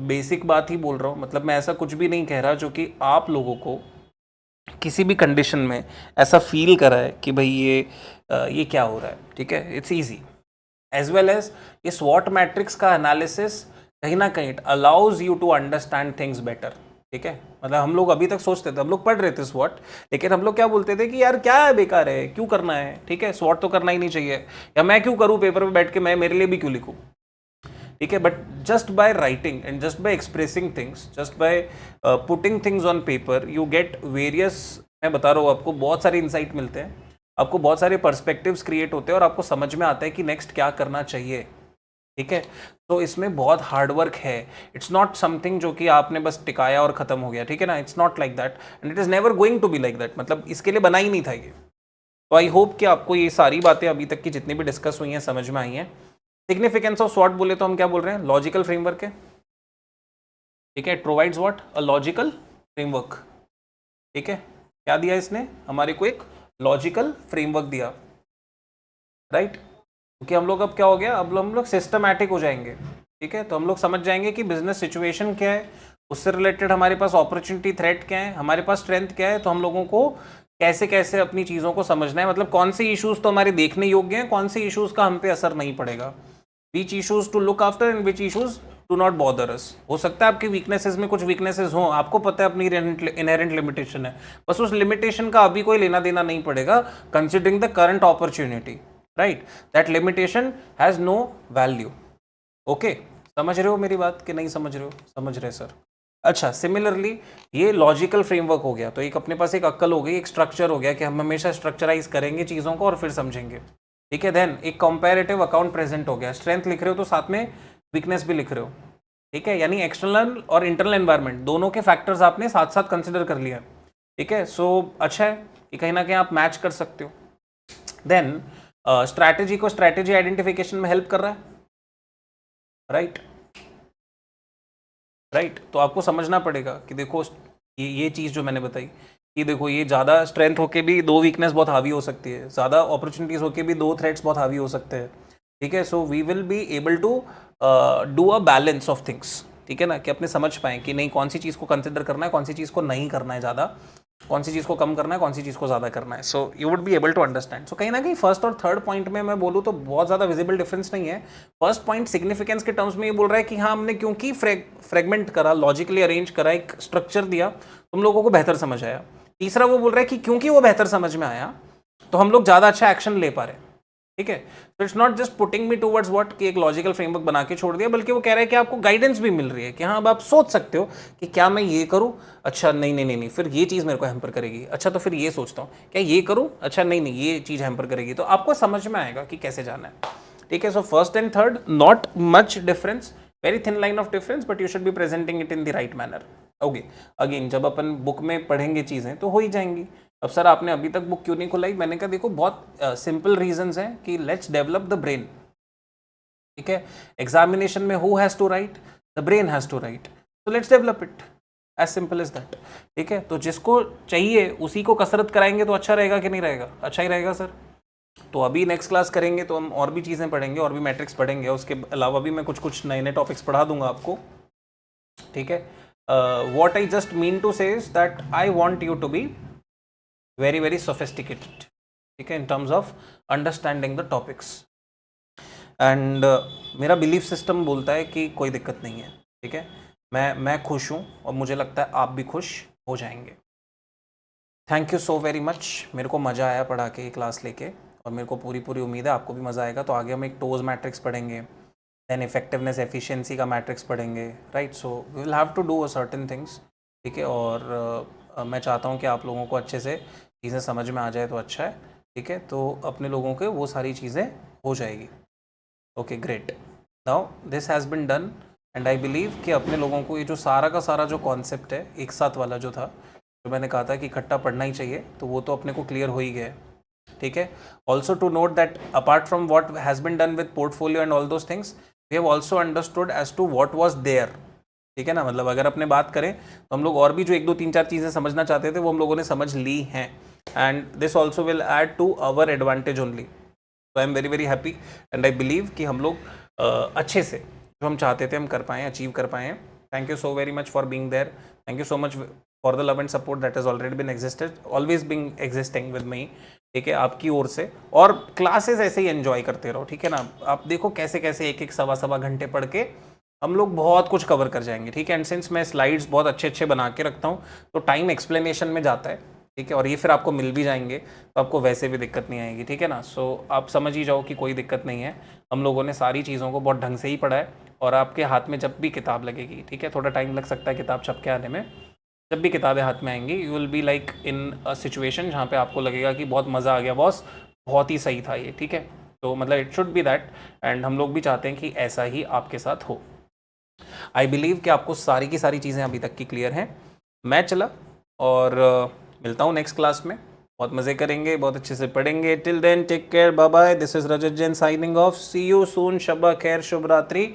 बेसिक बात ही बोल रहा हूँ, मतलब मैं ऐसा कुछ भी नहीं कह रहा जो कि आप लोगों को किसी भी कंडीशन में ऐसा फील करा है कि भाई ये क्या हो रहा है। ठीक है, it's easy as well as ये स्वॉट मैट्रिक्स का एनालिसिस कहीं ना कहीं it allows you to understand things better. ठीक है, मतलब हम लोग अभी तक सोचते थे, हम लोग पढ़ रहे थे स्वॉट, लेकिन हम लोग क्या बोलते थे कि यार क्या है, बेकार है, क्यों करना है, ठीक है, स्वॉट तो करना ही नहीं चाहिए, या मैं क्यों करूँ पेपर पे बैठ के, मैं मेरे लिए भी क्यों लिखूँ। ठीक है, but just by writing and just by expressing things, just by putting things on paper, you get various, मैं बता रहा हूँ आपको बहुत सारे इंसाइट मिलते हैं, आपको बहुत सारे पर्सपेक्टिव्स क्रिएट होते हैं और आपको समझ में आता है कि नेक्स्ट क्या करना चाहिए। ठीक है, तो इसमें बहुत हार्ड वर्क है, इट्स नॉट समथिंग जो कि आपने बस टिकाया और खत्म हो गया। ठीक है ना, it's not like that and it is never going to be like that, मतलब इसके लिए बना ही नहीं था ये। तो आई होप कि आपको ये सारी बातें अभी तक की जितनी भी डिस्कस हुई हैं समझ में आई हैं। सिग्निफिकेंस ऑफ स्वॉट बोले तो हम क्या बोल रहे हैं, लॉजिकल फ्रेमवर्क है। ठीक है, it provides what, a logical framework. ठीक है, क्या दिया इसने हमारे को, एक लॉजिकल फ्रेमवर्क दिया, राइट। क्योंकि हम लोग अब क्या हो गया, अब हम लोग सिस्टमैटिक हो जाएंगे। ठीक है, तो हम लोग समझ जाएंगे कि बिजनेस सिचुएशन क्या है, उससे रिलेटेड हमारे पास अपॉर्चुनिटी थ्रेट क्या है, हमारे पास स्ट्रेंथ क्या है, तो हम लोगों को कैसे कैसे अपनी चीज़ों को समझना है, मतलब कौन से इश्यूज तो हमारे देखने योग्य हैं, कौन से इश्यूज का हम पे असर नहीं पड़ेगा, which issues to look after and which issues to not bother us. हो सकता है आपकी वीकनेसेस में कुछ वीकनेसेस हों, आपको पता है अपनी इनहेरेंट लिमिटेशन है, बस उस लिमिटेशन का अभी कोई लेना देना नहीं पड़ेगा, considering the current opportunity, right, that limitation has no value. Okay, समझ रहे हो मेरी बात कि नहीं समझ रहे हो, समझ रहे सर। अच्छा, सिमिलरली ये लॉजिकल फ्रेमवर्क हो गया, तो एक अपने पास एक अक्ल हो गई, एक स्ट्रक्चर हो गया कि हम हमेशा स्ट्रक्चराइज करेंगे चीज़ों को और फिर समझेंगे। ठीक है, देन एक कंपैरेटिव अकाउंट प्रेजेंट हो गया, स्ट्रेंथ लिख रहे हो तो साथ में वीकनेस भी लिख रहे हो। ठीक है, यानी एक्सटर्नल और इंटरनल एनवायरनमेंट दोनों के फैक्टर्स आपने साथ साथ कंसिडर कर लिया। ठीक है, सो अच्छा है कि कहीं ना कहीं आप मैच कर सकते हो। देन स्ट्रैटेजी को स्ट्रैटेजी आइडेंटिफिकेशन में हेल्प कर रहा है, राइट राइट। तो आपको समझना पड़ेगा कि देखो ये चीज़ जो मैंने बताई कि देखो ये ज़्यादा स्ट्रेंथ होके भी 2 वीकनेस बहुत हावी हो सकती है, ज़्यादा अपॉर्चुनिटीज़ होके भी 2 थ्रेट्स बहुत हावी हो सकते हैं। ठीक है, so we will be able to do a balance of things. ठीक है ना, कि अपने समझ पाएँ कि नहीं कौन सी चीज़ को कंसिडर करना है, कौन सी चीज़ को नहीं करना है ज़्यादा, कौन सी चीज़ को कम करना है, कौन सी चीज़ को ज़्यादा करना है. So you would be able to understand. So कहीं ना कहीं फर्स्ट और थर्ड पॉइंट में मैं बोलूँ तो बहुत ज़्यादा विजिबल डिफरेंस नहीं है. फर्स्ट पॉइंट सिग्निफिकेंस के टर्म्स में ये बोल रहा है कि हाँ हमने क्योंकि फ्रेगमेंट करा, लॉजिकली अरेंज करा, एक स्ट्रक्चर दिया, तुम लोगों को बेहतर समझ आया. तीसरा वो बोल रहा है कि क्योंकि वो बेहतर समझ में आया तो हम लोग ज़्यादा अच्छा एक्शन ले पा रहे हैं. ठीक है. तो it's not just putting me towards what कि एक लॉजिकल फ्रेमवर्क बना के छोड़ दिया, बल्कि वो कह रहा है कि आपको गाइडेंस भी मिल रही है कि हाँ अब आप सोच सकते हो कि क्या मैं ये करूँ, अच्छा नहीं नहीं नहीं नहीं फिर ये चीज़ मेरे को हैम्पर करेगी, अच्छा तो फिर ये सोचता हूँ क्या ये करूँ, अच्छा नहीं नहीं ये चीज़ हैम्पर करेगी. तो आपको समझ में आएगा कि कैसे जाना है. ठीक है. So first and third not much difference, very thin line of difference, but you should be presenting it in the right manner. Okay. Again जब अपन बुक में पढ़ेंगे चीज़ें तो हो ही जाएंगी. अब सर आपने अभी तक बुक क्यों नहीं खुलाई, मैंने कहा देखो बहुत सिंपल रीजंस हैं कि लेट्स डेवलप द ब्रेन. ठीक है. एग्जामिनेशन में who has to write, the brain has to write, तो let's develop it, as simple as that. ठीक है. तो जिसको चाहिए उसी को कसरत कराएंगे तो अच्छा रहेगा कि नहीं रहेगा, अच्छा ही रहेगा सर. तो अभी नेक्स्ट क्लास करेंगे तो हम और भी चीज़ें पढ़ेंगे, और भी मैट्रिक्स पढ़ेंगे, उसके अलावा भी मैं कुछ कुछ नए नए टॉपिक्स पढ़ा दूंगा आपको. ठीक है. What I just mean to say is that I want you to be very very sophisticated. ठीक है. in terms of understanding the topics and मेरा बिलीफ सिस्टम बोलता है कि कोई दिक्कत नहीं है. ठीक है. मैं खुश हूँ और मुझे लगता है आप भी खुश हो जाएंगे. Thank you so very much. मेरे को मज़ा आया पढ़ा के क्लास लेके, और मेरे को पूरी पूरी उम्मीद है आपको भी मज़ा आएगा. तो आगे हम एक टोज मैट्रिक्स पढ़ेंगे, देन इफेक्टिवनेस एफिशिएंसी का मैट्रिक्स पढ़ेंगे. Right. So we will have to do a certain things. ठीक है. और मैं चाहता हूँ कि आप लोगों को अच्छे से चीज़ें समझ में आ जाए तो अच्छा है. ठीक है. तो अपने लोगों के वो सारी चीज़ें हो जाएगी. Okay great. Now this has been done and I believe कि अपने लोगों को ये जो सारा का सारा जो कॉन्सेप्ट है एक साथ वाला जो था, जो मैंने कहा था कि इकट्ठा पढ़ना ही चाहिए, तो वो तो अपने को क्लियर हो ही गया है. ठीक है. Also to note that apart from what has been done with portfolio and all those things, we have also understood as to what was there. ठीक है ना. मतलब अगर अपने बात करें तो हम लोग और भी जो एक दो तीन चार चीज़ें समझना चाहते थे वो हम लोगों ने समझ ली हैं. And this also will add to our advantage only. तो I am very very happy and I believe कि हम लोग अच्छे से जो हम चाहते थे हम कर पाएँ, अचीव कर पाएँ. Thank you so very much for being there. Thank you so much for the love and support that has already been existed, always being existing with me. ठीक है. आपकी ओर से, और क्लासेस ऐसे ही एंजॉय करते रहो. ठीक है ना. आप देखो कैसे कैसे एक एक सवा सवा घंटे पढ़ के हम लोग बहुत कुछ कवर कर जाएंगे. ठीक है. एंड सिंस मैं स्लाइड्स बहुत अच्छे अच्छे बना के रखता हूँ तो टाइम एक्सप्लेनेशन में जाता है. ठीक है. और ये फिर आपको मिल भी जाएंगे तो आपको वैसे भी दिक्कत नहीं आएगी. ठीक है ना. सो आप समझ ही जाओ कि कोई दिक्कत नहीं है. हम लोगों ने सारी चीज़ों को बहुत ढंग से ही पढ़ा है, और आपके हाथ में जब भी किताब लगेगी, ठीक है, थोड़ा टाइम लग सकता है किताब छप के आने में, जब भी किताबें हाथ में आएंगी you will be like in a situation जहाँ पे आपको लगेगा कि बहुत मज़ा आ गया बॉस, बहुत ही सही था ये. ठीक है. तो मतलब it should be that, and हम लोग भी चाहते हैं कि ऐसा ही आपके साथ हो. आई बिलीव कि आपको सारी की सारी चीज़ें अभी तक की क्लियर हैं. मैं चला और मिलता हूँ नेक्स्ट क्लास में. बहुत मज़े करेंगे, बहुत अच्छे से पढ़ेंगे. Till then take care, bye bye. This is Rajat Jain signing off. See you soon. शब्बा खैर, शुभ रात्रि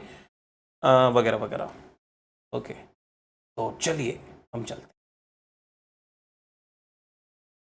वगैरह वगैरह. ओके. तो चलिए हम चलते हैं.